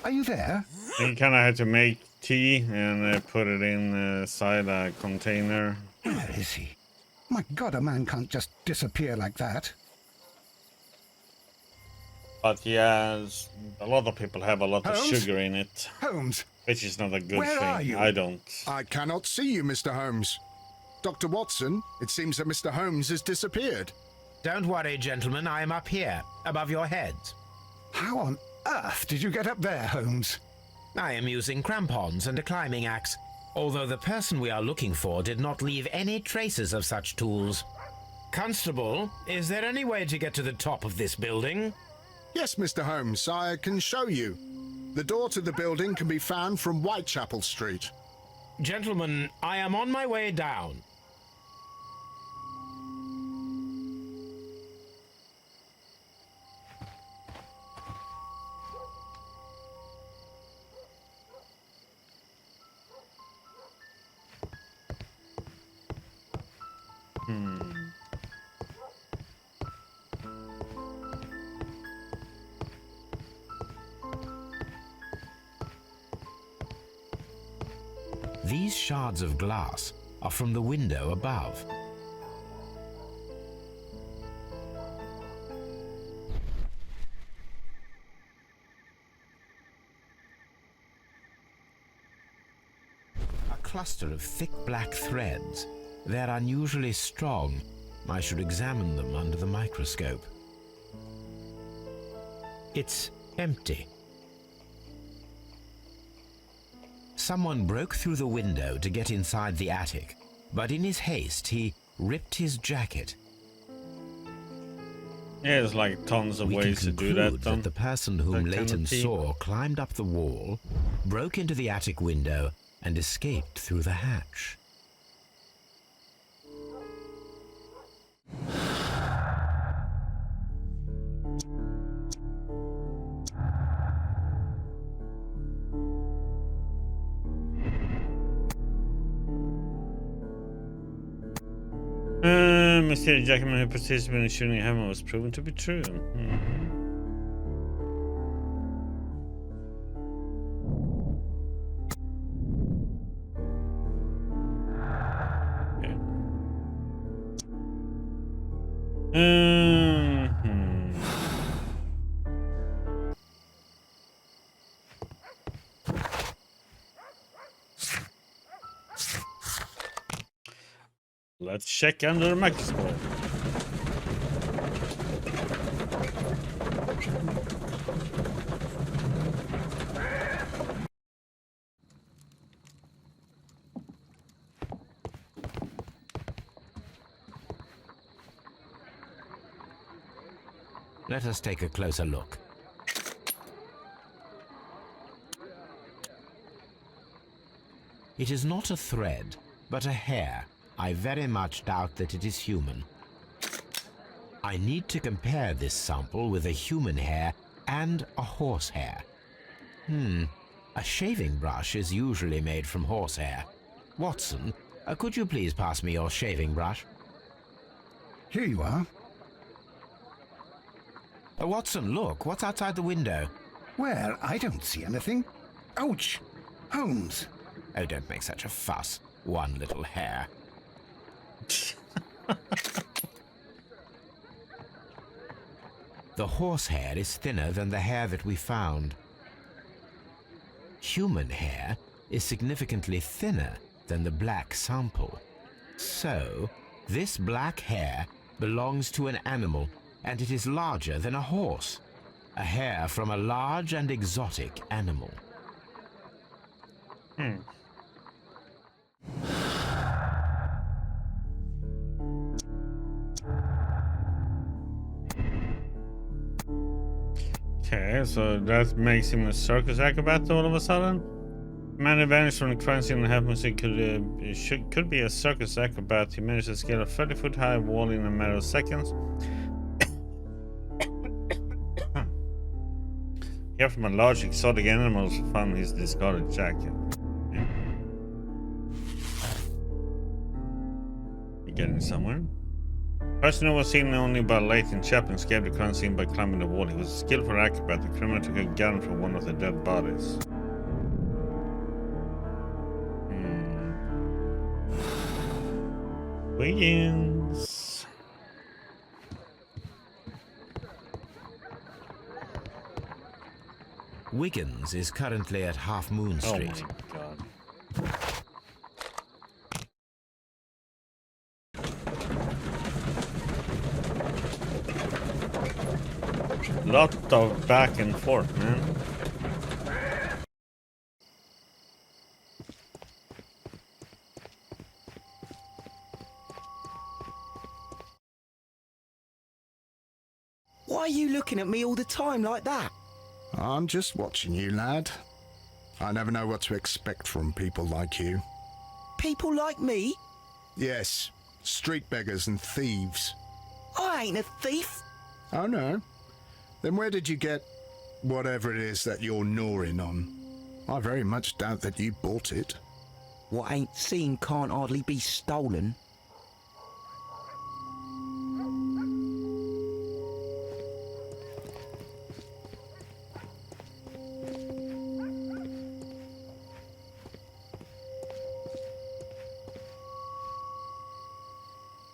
Are you there? you kind of had to make tea and put it inside a container. Where is he? My God, a man can't just disappear like that. But yeah, a lot of people have a lot of Holmes? sugar in it, Holmes, which is not a good Where thing. are you? I don't. I cannot see you, Mr. Holmes. Dr. Watson, it seems that Mr. Holmes has disappeared. Don't worry, gentlemen, I am up here, above your heads. how on earth did you get up there, Holmes? I am using crampons and a climbing axe, although the person we are looking for did not leave any traces of such tools. Constable, is there any way to get to the top of this building? Yes, Mr. Holmes, I can show you. The door to the building can be found from Whitechapel Street. Gentlemen, I am on my way down. These shards of glass are from the window above. A cluster of thick black threads. They're unusually strong. I should examine them under the microscope. It's empty. Someone broke through the window to get inside the attic, but in his haste he ripped his jacket. Yeah, there's like tons of We ways to can do conclude that. that the person whom that kind of Leighton thing. saw climbed up the wall, broke into the attic window, and escaped through the hatch. Mysterious Jackman who participated in shooting Hammer was proven to be true. Okay. Let's check under the microscope. Let us take a closer look. It is not a thread, but a hair. I very much doubt that it is human. I need to compare this sample with a human hair and a horse hair. A shaving brush is usually made from horsehair. Watson, could you please pass me your shaving brush? Here you are. Watson, look, what's outside the window? Well, I don't see anything. Ouch! Holmes! Oh, don't make such a fuss. One little hair. The horsehair is thinner than the hair that we found. Human hair is significantly thinner than the black sample. So, this black hair belongs to an animal, and it is larger than a horse. A hair from a large and exotic animal. Okay, so that makes him a circus acrobat all of a sudden? Man who vanished from the crime scene and half music could be a circus acrobat. He managed to scale a 30-foot high wall in a matter of seconds. Here from a large exotic animals found his discarded jacket. Yeah. You getting somewhere? Person who was seen only by light in Chaplin escaped the crime scene by climbing the wall. He was a skillful acrobat. The criminal took a gun from one of the dead bodies. Wiggins. Wiggins is currently at Half Moon Street. Oh my god. Lot of back and forth, man. Why are you looking at me all the time like that? I'm just watching you, lad. I never know what to expect from people like you. People like me? Yes, street beggars and thieves. I ain't a thief. Oh no? Then where did you get whatever it is that you're gnawing on? I very much doubt that you bought it. What ain't seen can't hardly be stolen.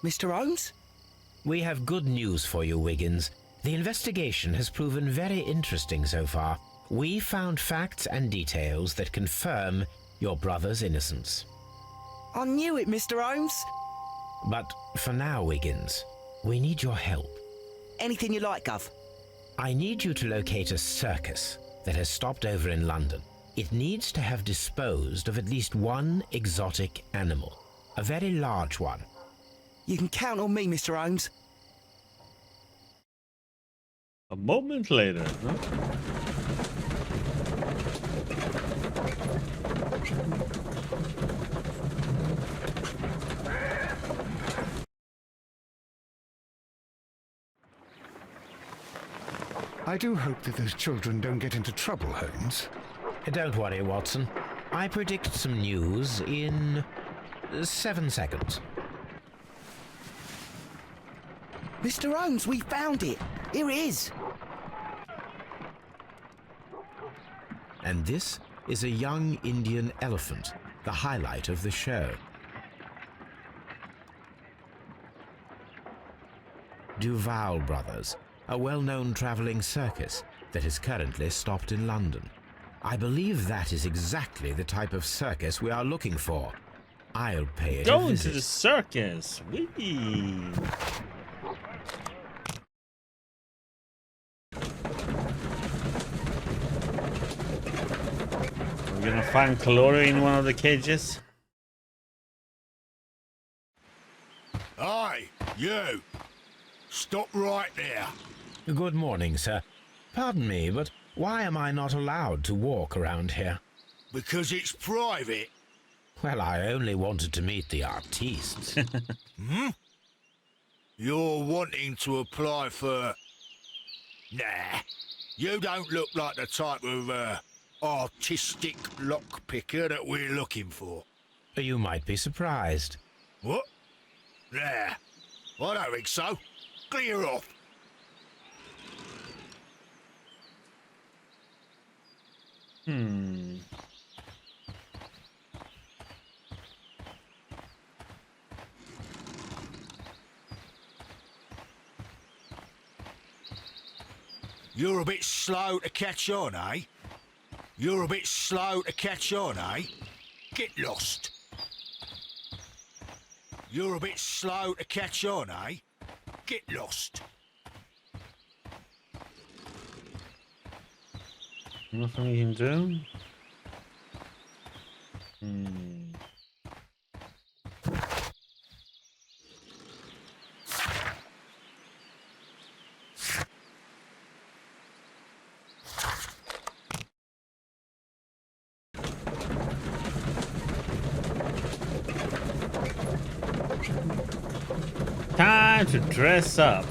Mr. Holmes? We have good news for you, Wiggins. The investigation has proven very interesting so far. We found facts and details that confirm your brother's innocence. I knew it, Mr. Holmes. But for now, Wiggins, we need your help. Anything you like, Gov. I need you to locate a circus that has stopped over in London. It needs to have disposed of at least one exotic animal, a very large one. You can count on me, Mr. Holmes. A moment later, huh? I do hope that those children don't get into trouble, Holmes. Don't worry, Watson. I predict some news in 7 seconds. Mr. Holmes, we found it. Here it is. And this is a young Indian elephant, the highlight of the show. Duval Brothers, a well-known traveling circus that is currently stopped in London. I believe that is exactly the type of circus we are looking for. I'll pay it a Going visit. to the circus. Whee! We're gonna find Calori in one of the cages. Aye, you! Stop right there. Good morning, sir. Pardon me, but why am I not allowed to walk around here? Because it's private. Well, I only wanted to meet the artistes. You're wanting to apply for... Nah, you don't look like the type of, artistic lockpicker that we're looking for. You might be surprised. What? Nah, I don't think so. Clear off. You're a bit slow to catch on, eh? You're a bit slow to catch on, eh? Get lost. You're a bit slow to catch on, eh? Get lost. Nothing you can do. Time to dress up.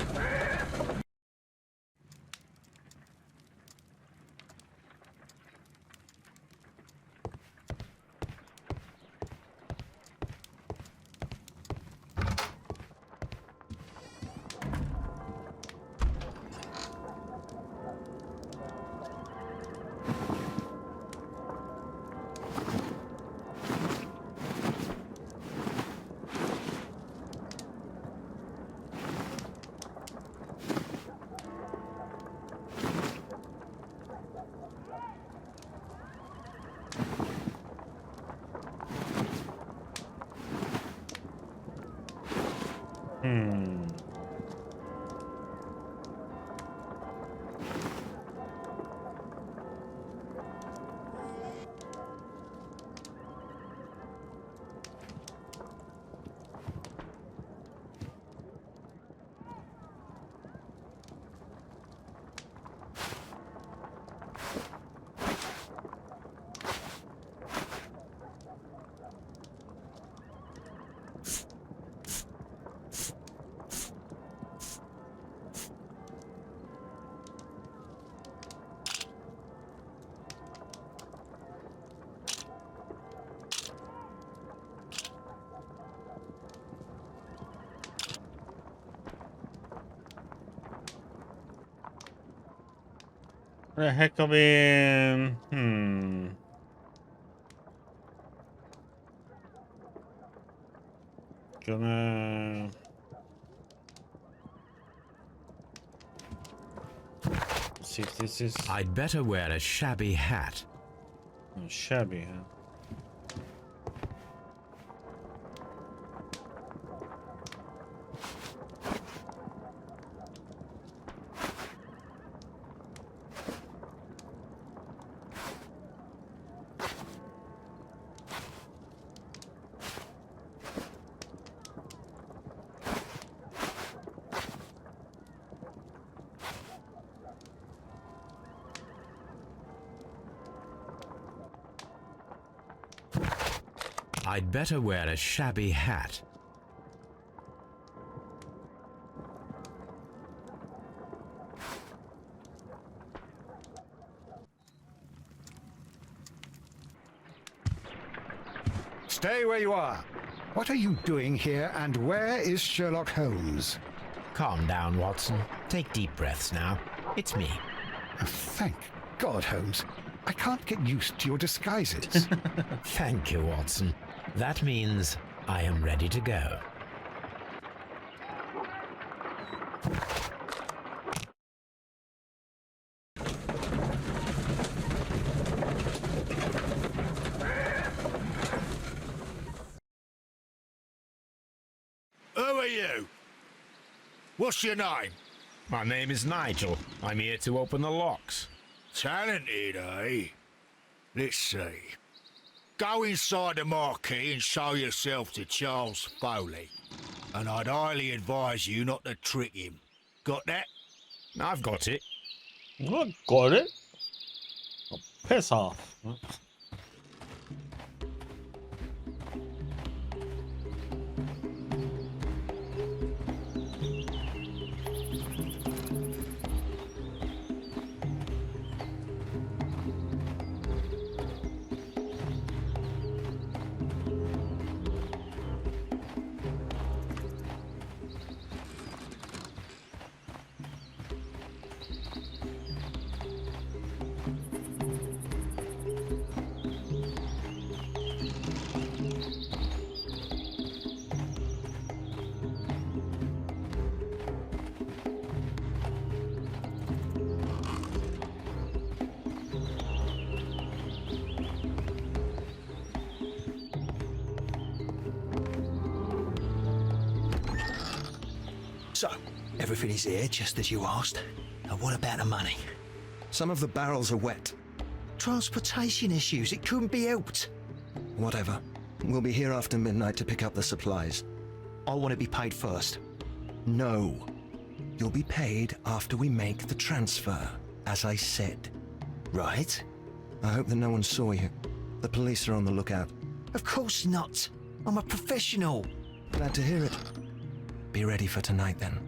The heck of it. Gonna see if this is I'd better wear a shabby hat. shabby, huh? I'd better wear a shabby hat. Stay where you are. What are you doing here, and where is Sherlock Holmes? Calm down, Watson. Take deep breaths now. It's me. Oh, thank God, Holmes. I can't get used to your disguises. Thank you, Watson. That means I am ready to go. Who are you? What's your name? My name is Nigel. I'm here to open the locks. Talented, eh? Let's see. Go inside the marquee and show yourself to Charles Foley. And I'd highly advise you not to trick him. Got that? I've got it. I got it. Oh, piss off. So, everything is here just as you asked. And what about the money? Some of the barrels are wet. Transportation issues, it couldn't be helped. Whatever. We'll be here after midnight to pick up the supplies. I want to be paid first. No. You'll be paid after we make the transfer, as I said. Right? I hope that no one saw you. The police are on the lookout. Of course not. I'm a professional. Glad to hear it. Be ready for tonight then.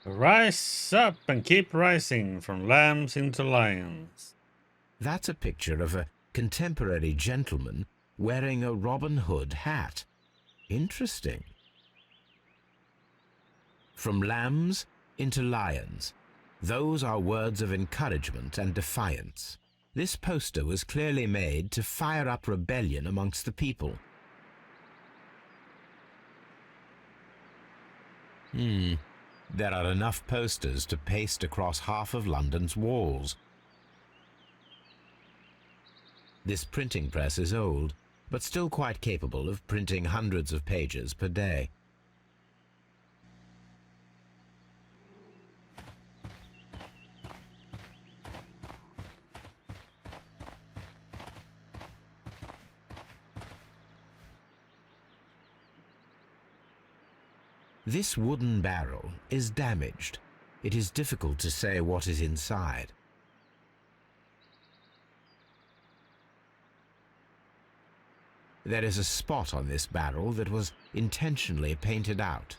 Rise up and keep rising from lambs into lions. That's a picture of a contemporary gentleman wearing a Robin Hood hat. Interesting. From lambs into lions. Those are words of encouragement and defiance. This poster was clearly made to fire up rebellion amongst the people. There are enough posters to paste across half of London's walls. This printing press is old, but still quite capable of printing hundreds of pages per day. This wooden barrel is damaged. It is difficult to say what is inside. There is a spot on this barrel that was intentionally painted out.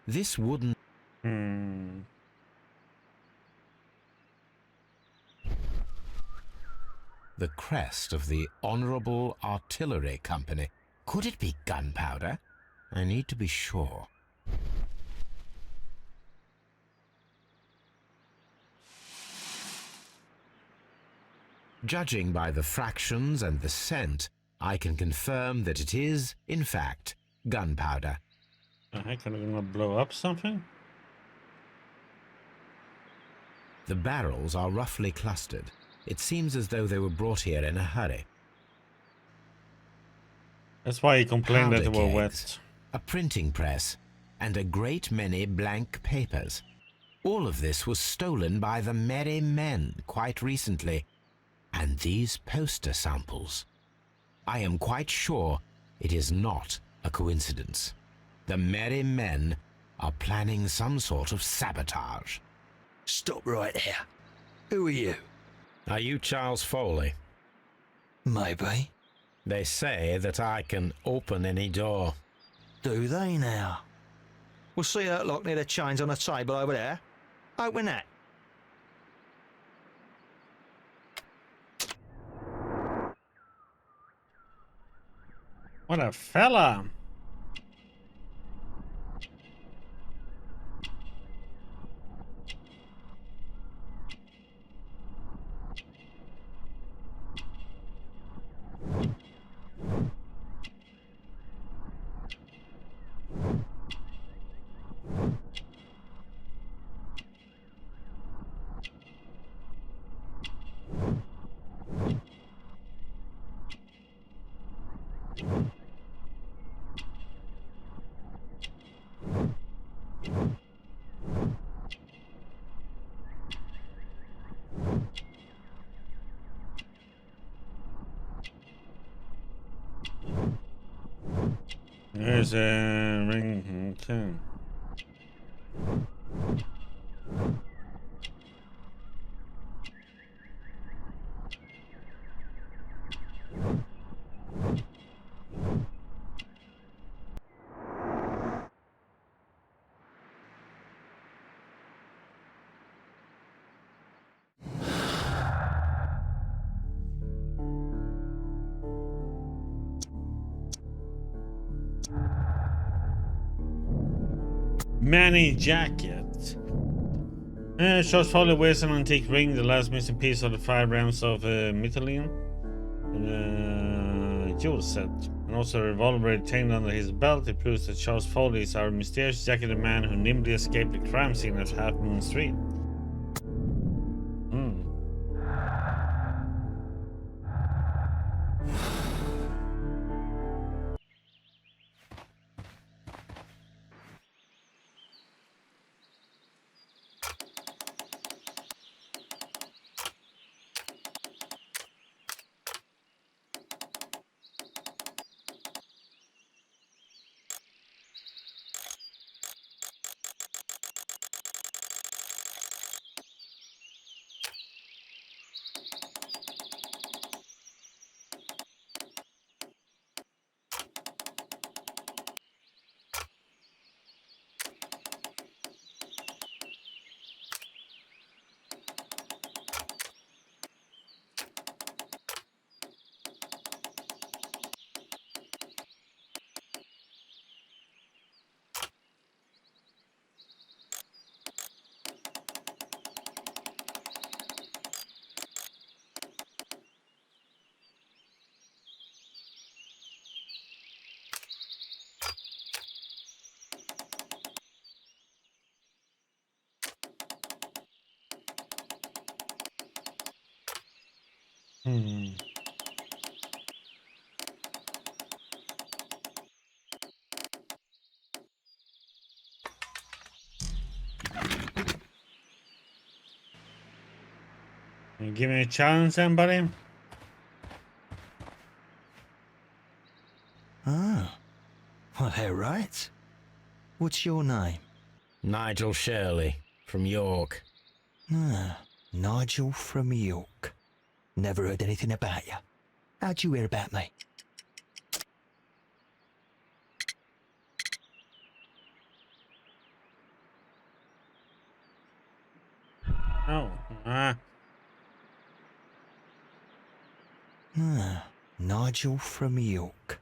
This wooden... The crest of the Honourable Artillery Company. Could it be gunpowder? I need to be sure. Judging by the fractions and the scent, I can confirm that it is, in fact, gunpowder. The heck, are they gonna blow up something? The barrels are roughly clustered. It seems as though they were brought here in a hurry. That's why he complained that they Powder were kegs, wet. a printing press, and a great many blank papers. All of this was stolen by the Merry Men quite recently. And these poster samples. I am quite sure it is not a coincidence. The Merry Men are planning some sort of sabotage. Stop right there. Who are you? Are you Charles Foley? Maybe. They say that I can open any door. Do they now? We'll see that lock near the chains on the table over there. Open that. What a fella! There's a ring. Okay. Manny jacket. Charles Foley wears an antique ring, the last missing piece of the 5 grams of Mytilene. Jewel set. And also a revolver retained under his belt. It proves that Charles Foley is our mysterious jacketed man who nimbly escaped the crime scene at Half Moon Street. Hmm. You give me a challenge, anybody? Ah, well, they're right. What's your name? Nigel Shirley, from York. Ah, Nigel from York. Never heard anything about you. How'd you hear about me? No. Ah. Ah, Nigel from York.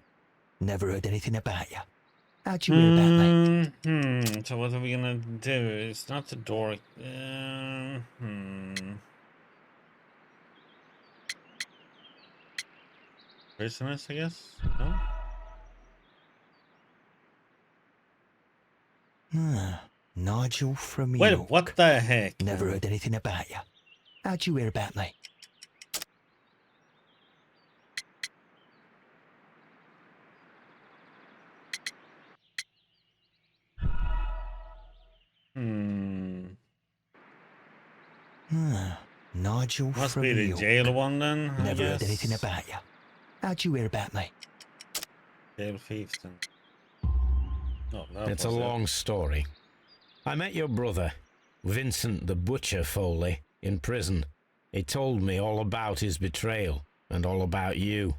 Never heard anything about you. How'd you hear about me? So what are we gonna do? It's not the door. Prisoners, I guess. No. Ah, Nigel from Wait, York. what the heck? Never heard anything about you. How'd you hear about me? Ah, Nigel Must from be the York. jail one then, I Never heard guess. anything about you. How'd you hear about me? Jail thieves then. No, that It's a was it. long story. I met your brother, Vincent the Butcher Foley, in prison. He told me all about his betrayal and all about you.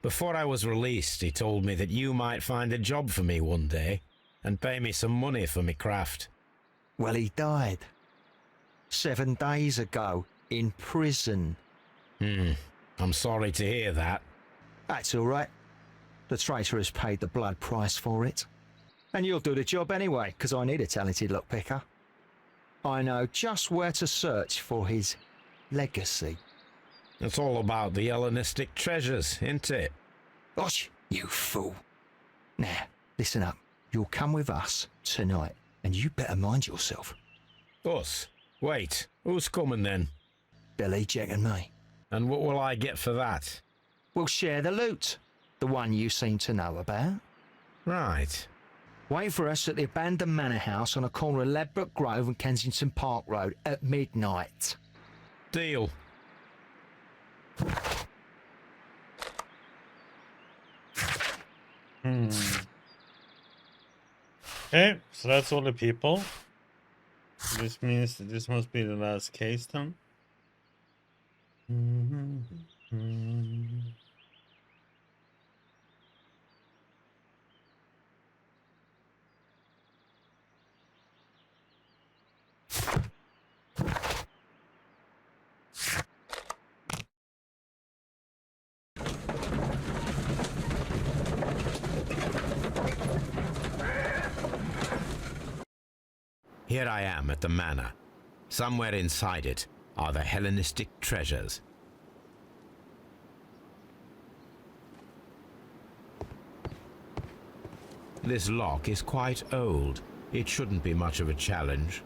Before I was released, he told me that you might find a job for me one day and pay me some money for me craft. Well, he died 7 days ago in prison. I'm sorry to hear that. That's all right. The traitor has paid the blood price for it. And you'll do the job anyway, because I need a talented lockpicker. I know just where to search for his legacy. It's all about the Hellenistic treasures, isn't it? Gosh, you fool. Now, listen up. You'll come with us tonight, and you better mind yourself. Us? Wait, who's coming then? Billy, Jack and me. And what will I get for that? We'll share the loot. The one you seem to know about. Right. Wait for us at the abandoned manor house on a corner of Ladbroke Grove and Kensington Park Road at midnight. Deal. Okay, so that's all the people. This means that this must be the last case then. Here I am at the manor. Somewhere inside it are the Hellenistic treasures. This lock is quite old. It shouldn't be much of a challenge.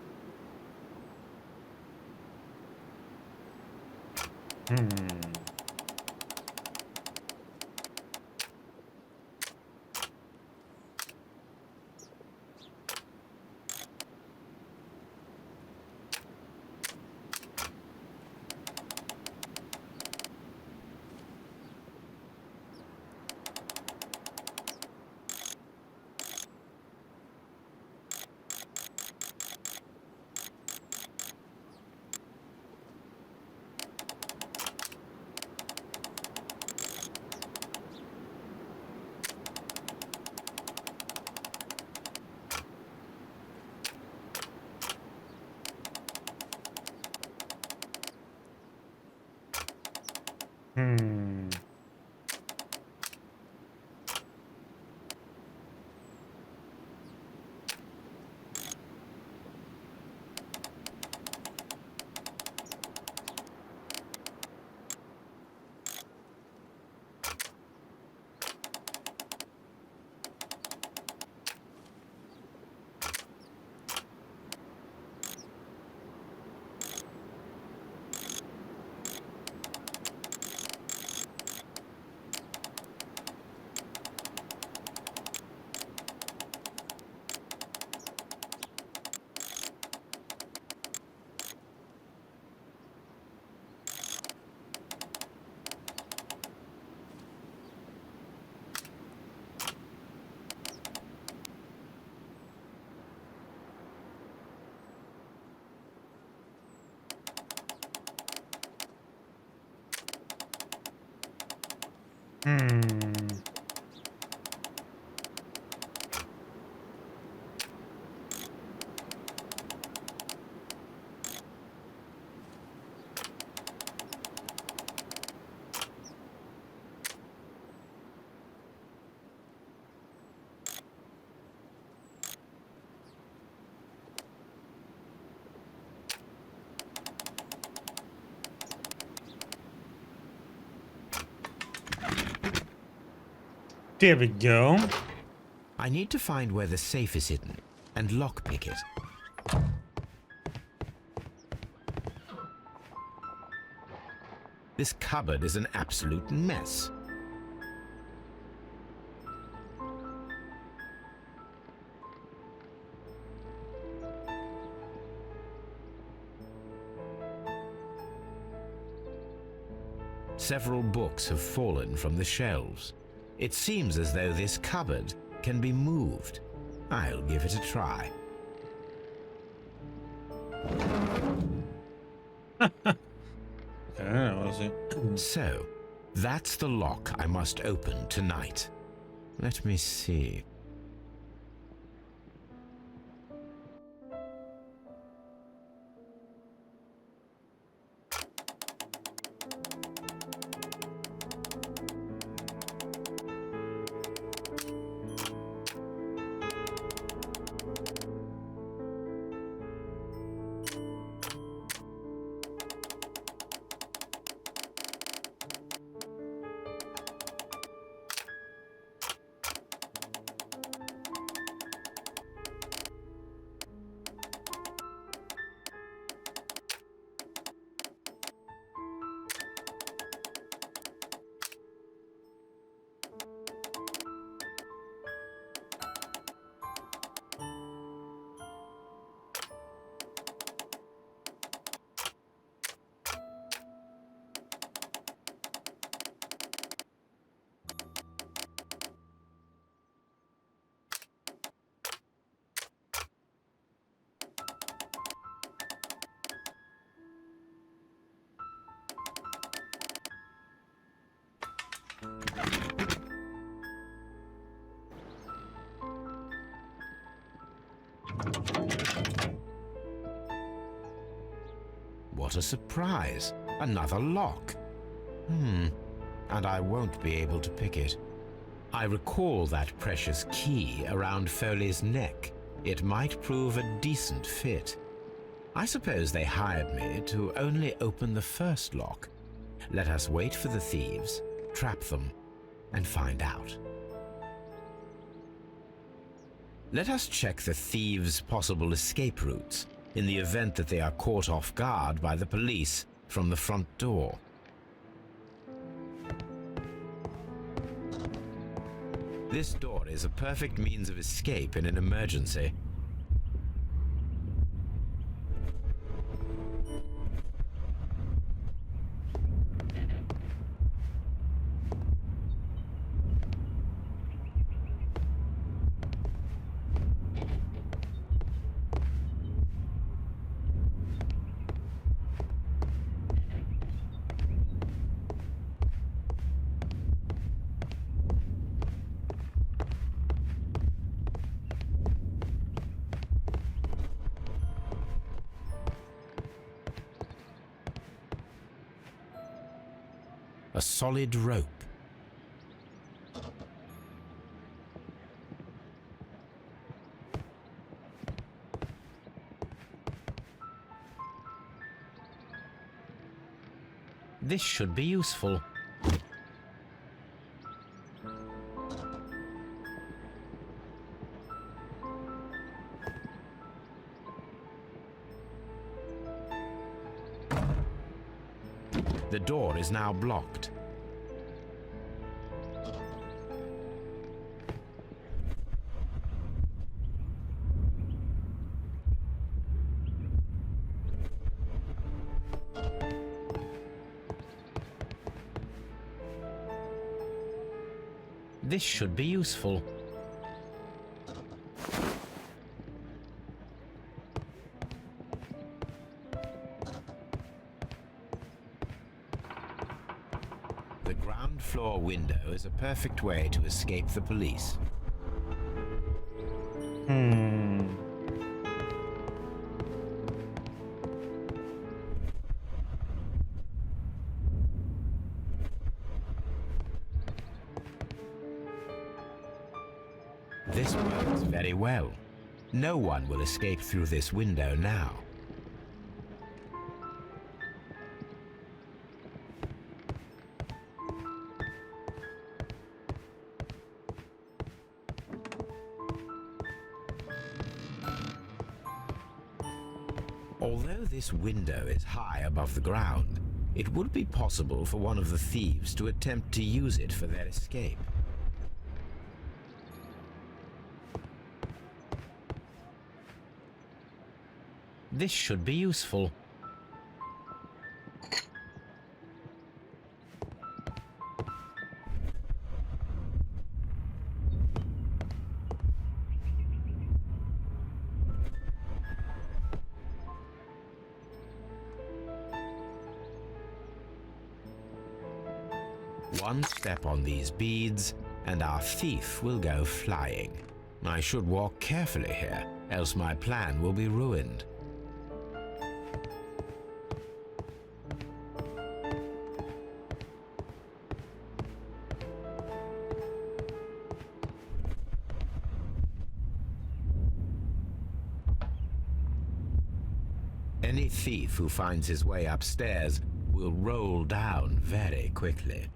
There we go. I need to find where the safe is hidden and lockpick it. This cupboard is an absolute mess. Several books have fallen from the shelves. It seems as though this cupboard can be moved. I'll give it a try. Was it? So, that's the lock I must open tonight. Let me see. What a surprise! Another lock. And I won't be able to pick it. I recall that precious key around Foley's neck. It might prove a decent fit. I suppose they hired me to only open the first lock. Let us wait for the thieves, trap them, and find out. Let us check the thieves' possible escape routes in the event that they are caught off guard by the police from the front door. This door is a perfect means of escape in an emergency. A solid rope. This should be useful. The door is now blocked. This should be useful. The ground floor window is a perfect way to escape the police. This works very well. No one will escape through this window now. Although this window is high above the ground, it would be possible for one of the thieves to attempt to use it for their escape. This should be useful. One step on these beads, and our thief will go flying. I should walk carefully here, else my plan will be ruined. Any thief who finds his way upstairs will roll down very quickly.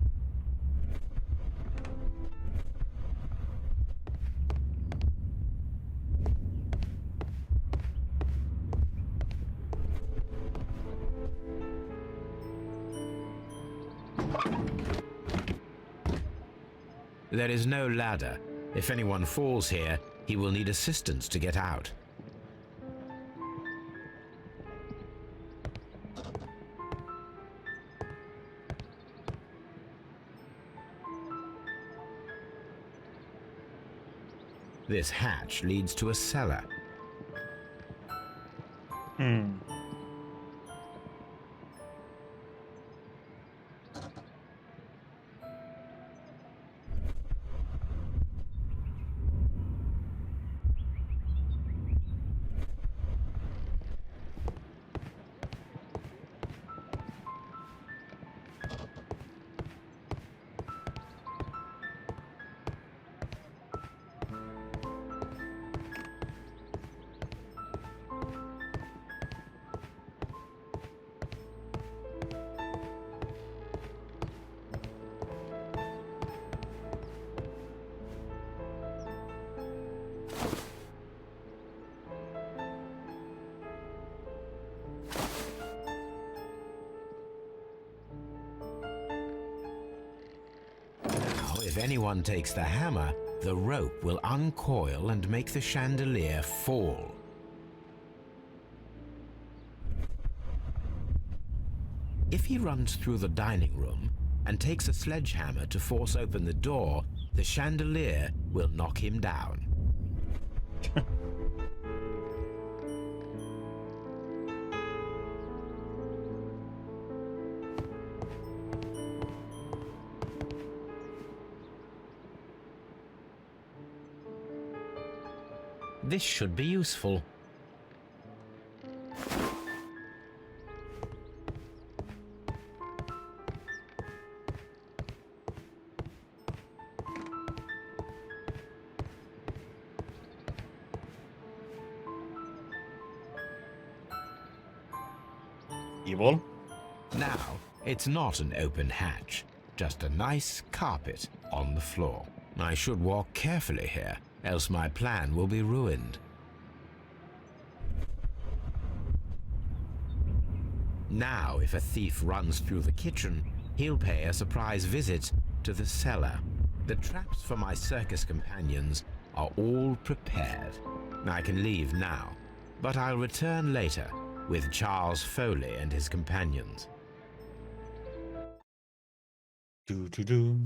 There is no ladder. If anyone falls here, he will need assistance to get out. This hatch leads to a cellar. If anyone takes the hammer, the rope will uncoil and make the chandelier fall. If he runs through the dining room and takes a sledgehammer to force open the door, the chandelier will knock him down. This should be useful. Evil. Now, it's not an open hatch, just a nice carpet on the floor. I should walk carefully here, else my plan will be ruined. Now, if a thief runs through the kitchen, he'll pay a surprise visit to the cellar. The traps for my circus companions are all prepared. I can leave now, but I'll return later with Charles Foley and his companions. Do.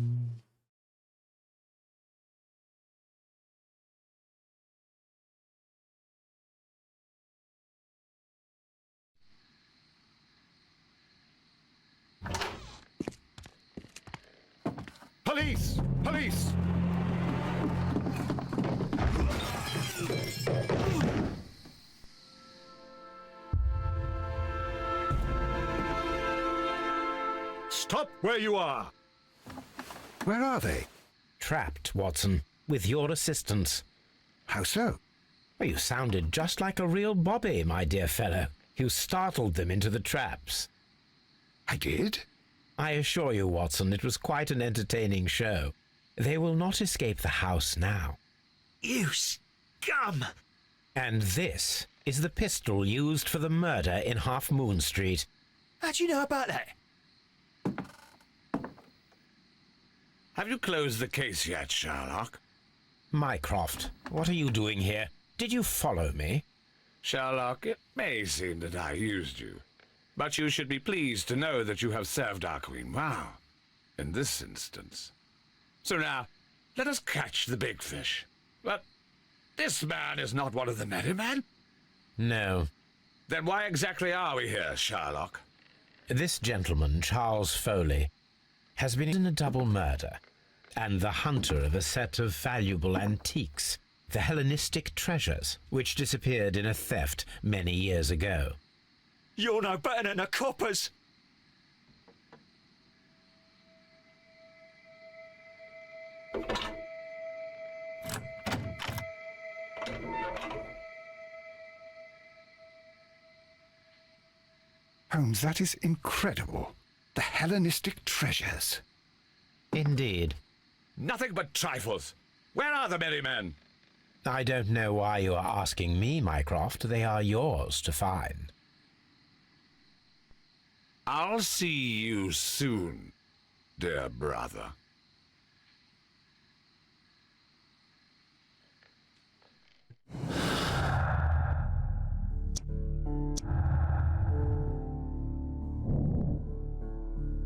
Police! Police! Stop where you are! Where are they? Trapped, Watson, with your assistance. How so? Well, you sounded just like a real Bobby, my dear fellow. You startled them into the traps. I did? I assure you, Watson, it was quite an entertaining show. They will not escape the house now. You scum! And this is the pistol used for the murder in Half Moon Street. How do you know about that? Have you closed the case yet, Sherlock? Mycroft, what are you doing here? Did you follow me? Sherlock, it may seem that I used you, but you should be pleased to know that you have served our Queen well, in this instance. So now, let us catch the big fish. But this man is not one of the merry men? No. Then why exactly are we here, Sherlock? This gentleman, Charles Foley, has been in a double murder, and the hunter of a set of valuable antiques, the Hellenistic treasures, which disappeared in a theft many years ago. You're no better than the coppers! Holmes, that is incredible. The Hellenistic treasures. Indeed. Nothing but trifles. Where are the merry men? I don't know why you are asking me, Mycroft. They are yours to find. I'll see you soon, dear brother.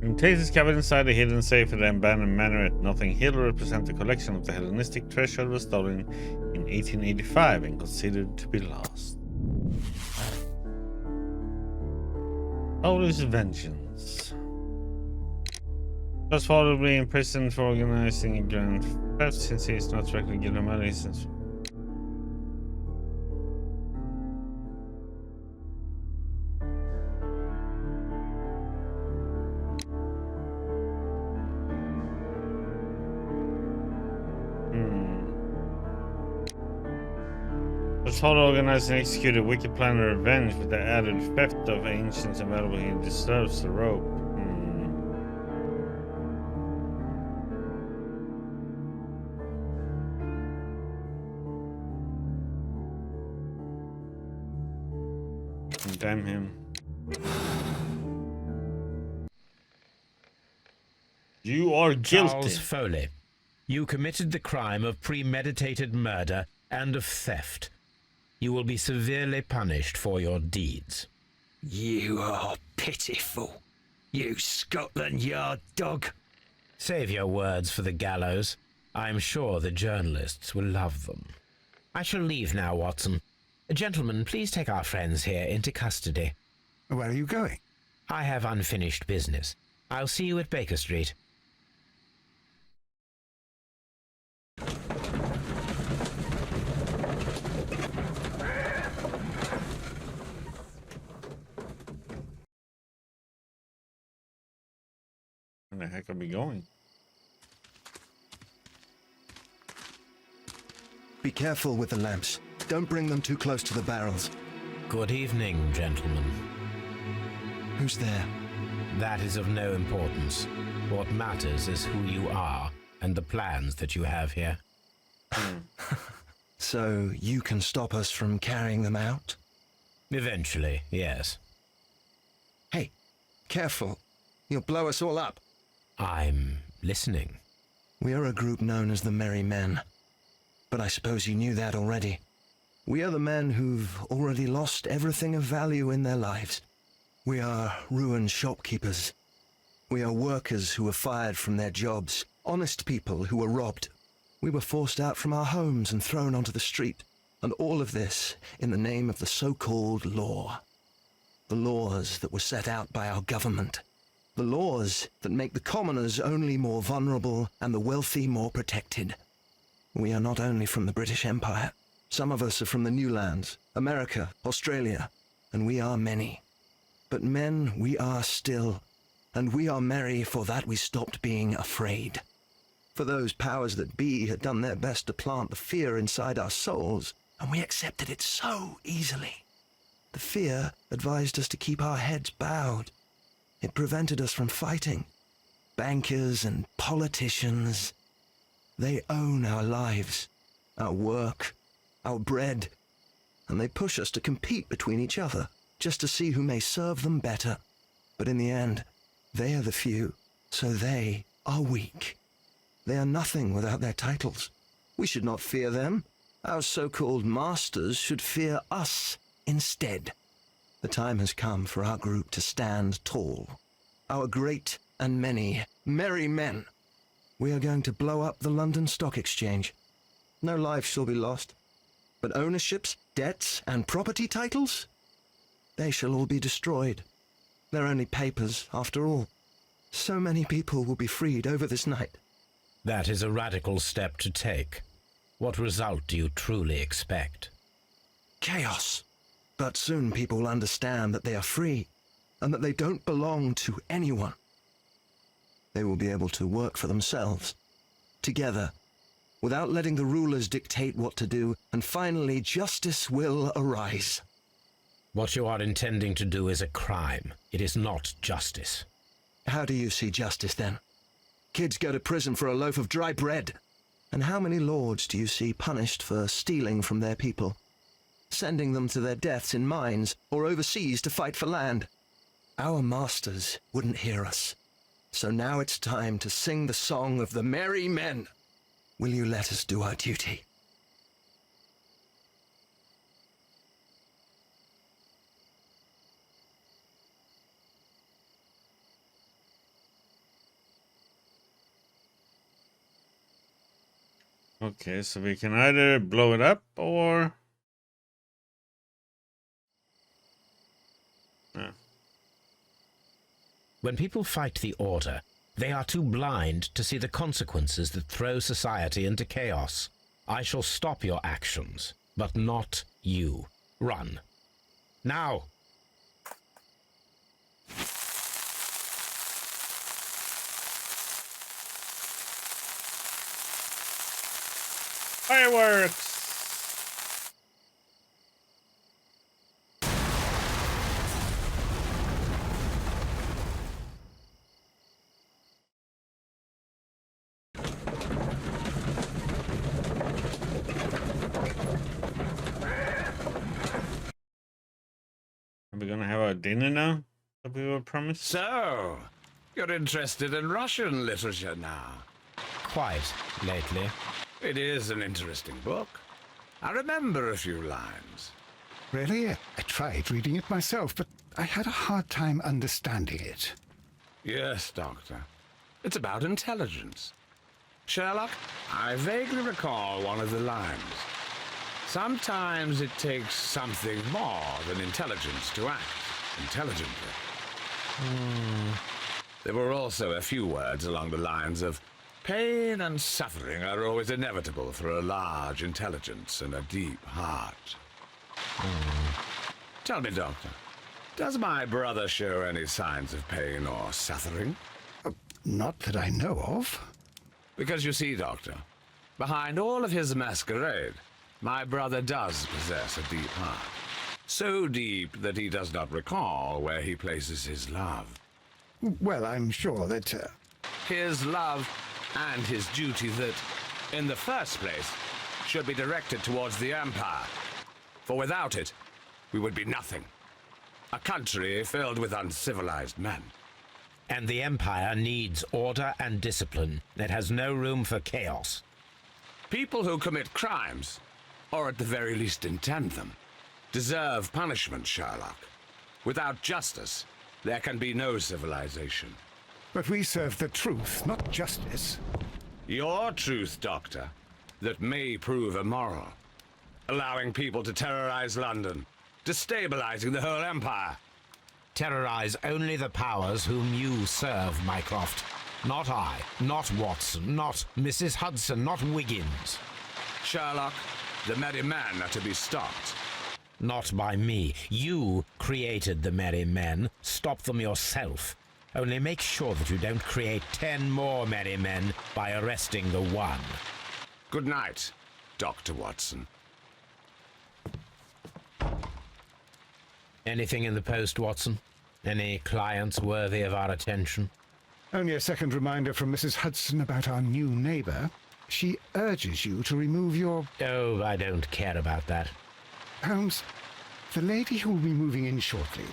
In Tate's discovered inside a hidden safe at the abandoned manor at Notting Hill represent a collection of the Hellenistic treasure that was stolen in 1885 and considered to be lost. Foley's vengeance. Was probably imprisoned for organizing a grand theft since he is not regularly given money since. Was Foley organized and executed a wicked plan of revenge with the added theft of ancients and valuable he deserves the rope. Damn him. You are guilty. Charles Foley, you committed the crime of premeditated murder and of theft. You will be severely punished for your deeds. You are pitiful, you Scotland Yard dog. Save your words for the gallows. I'm sure the journalists will love them. I shall leave now, Watson. Gentlemen, please take our friends here into custody. Where are you going? I have unfinished business. I'll see you at Baker Street. Where the heck are we going? Be careful with the lamps. Don't bring them too close to the barrels. Good evening, gentlemen. Who's there? That is of no importance. What matters is who you are and the plans that you have here. So you can stop us from carrying them out? Eventually, yes. Hey, careful. You'll blow us all up. I'm listening. We are a group known as the Merry Men. But I suppose you knew that already. We are the men who've already lost everything of value in their lives. We are ruined shopkeepers. We are workers who were fired from their jobs. Honest people who were robbed. We were forced out from our homes and thrown onto the street. And all of this in the name of the so-called law. The laws that were set out by our government. The laws that make the commoners only more vulnerable and the wealthy more protected. We are not only from the British Empire. Some of us are from the New Lands, America, Australia, and we are many. But men we are still, and we are merry for that we stopped being afraid. For those powers that be had done their best to plant the fear inside our souls, and we accepted it so easily. The fear advised us to keep our heads bowed. It prevented us from fighting. Bankers and politicians, they own our lives, our work, our bread, and they push us to compete between each other, just to see who may serve them better. But in the end, they are the few, so they are weak. They are nothing without their titles. We should not fear them. Our so-called masters should fear us instead. The time has come for our group to stand tall. Our great and many merry men. We are going to blow up the London Stock Exchange. No lives shall be lost. But ownerships, debts, and property titles? They shall all be destroyed. They're only papers, after all. So many people will be freed over this night. That is a radical step to take. What result do you truly expect? Chaos. But soon people will understand that they are free, and that they don't belong to anyone. They will be able to work for themselves, together, without letting the rulers dictate what to do, and finally justice will arise. What you are intending to do is a crime. It is not justice. How do you see justice, then? Kids go to prison for a loaf of dry bread. And how many lords do you see punished for stealing from their people, sending them to their deaths in mines or overseas to fight for land? Our masters wouldn't hear us. So now it's time to sing the song of the merry men. Will you let us do our duty? Okay, so we can either blow it up or... When people fight the Order, they are too blind to see the consequences that throw society into chaos. I shall stop your actions, but not you. Run. Now! Fireworks! Are we gonna have our dinner now that we were promised? So, you're interested in Russian literature now? Quite lately. It is an interesting book. I remember a few lines. Really? I tried reading it myself, but I had a hard time understanding it. Yes, Doctor. It's about intelligence. Sherlock, I vaguely recall one of the lines. Sometimes it takes something more than intelligence to act intelligently. There were also a few words along the lines of, pain and suffering are always inevitable for a large intelligence and a deep heart. Tell me, Doctor, does my brother show any signs of pain or suffering? Not that I know of. Because you see, Doctor, behind all of his masquerade, my brother does possess a deep heart. So deep that he does not recall where he places his love. Well, I'm sure that... His love and his duty that, in the first place, should be directed towards the Empire. For without it, we would be nothing. A country filled with uncivilized men. And the Empire needs order and discipline. It has no room for chaos. People who commit crimes, or at the very least intend them, deserve punishment, Sherlock. Without justice, there can be no civilization. But we serve the truth, not justice. Your truth, Doctor, that may prove immoral. Allowing people to terrorize London, destabilizing the whole empire. terrorize only the powers whom you serve, Mycroft. Not I, not Watson, not Mrs. Hudson, not Wiggins. Sherlock, the merry men are to be stopped. Not by me. You created the merry men. Stop them yourself. Only make sure that you don't create 10 more merry men by arresting the one. Good night, Dr. Watson. Anything in the post, Watson? Any clients worthy of our attention? Only a second reminder from Mrs. Hudson about our new neighbour. She urges you to remove your... Oh, I don't care about that. Holmes, the lady who will be moving in shortly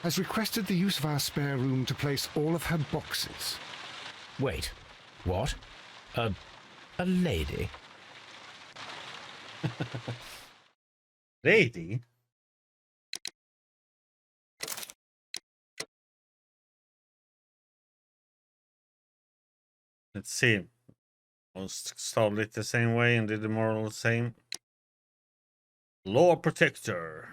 has requested the use of our spare room to place all of her boxes. Wait, what? A lady? Lady? Let's see. Almost started it the same way and did the moral the same. Law Protector.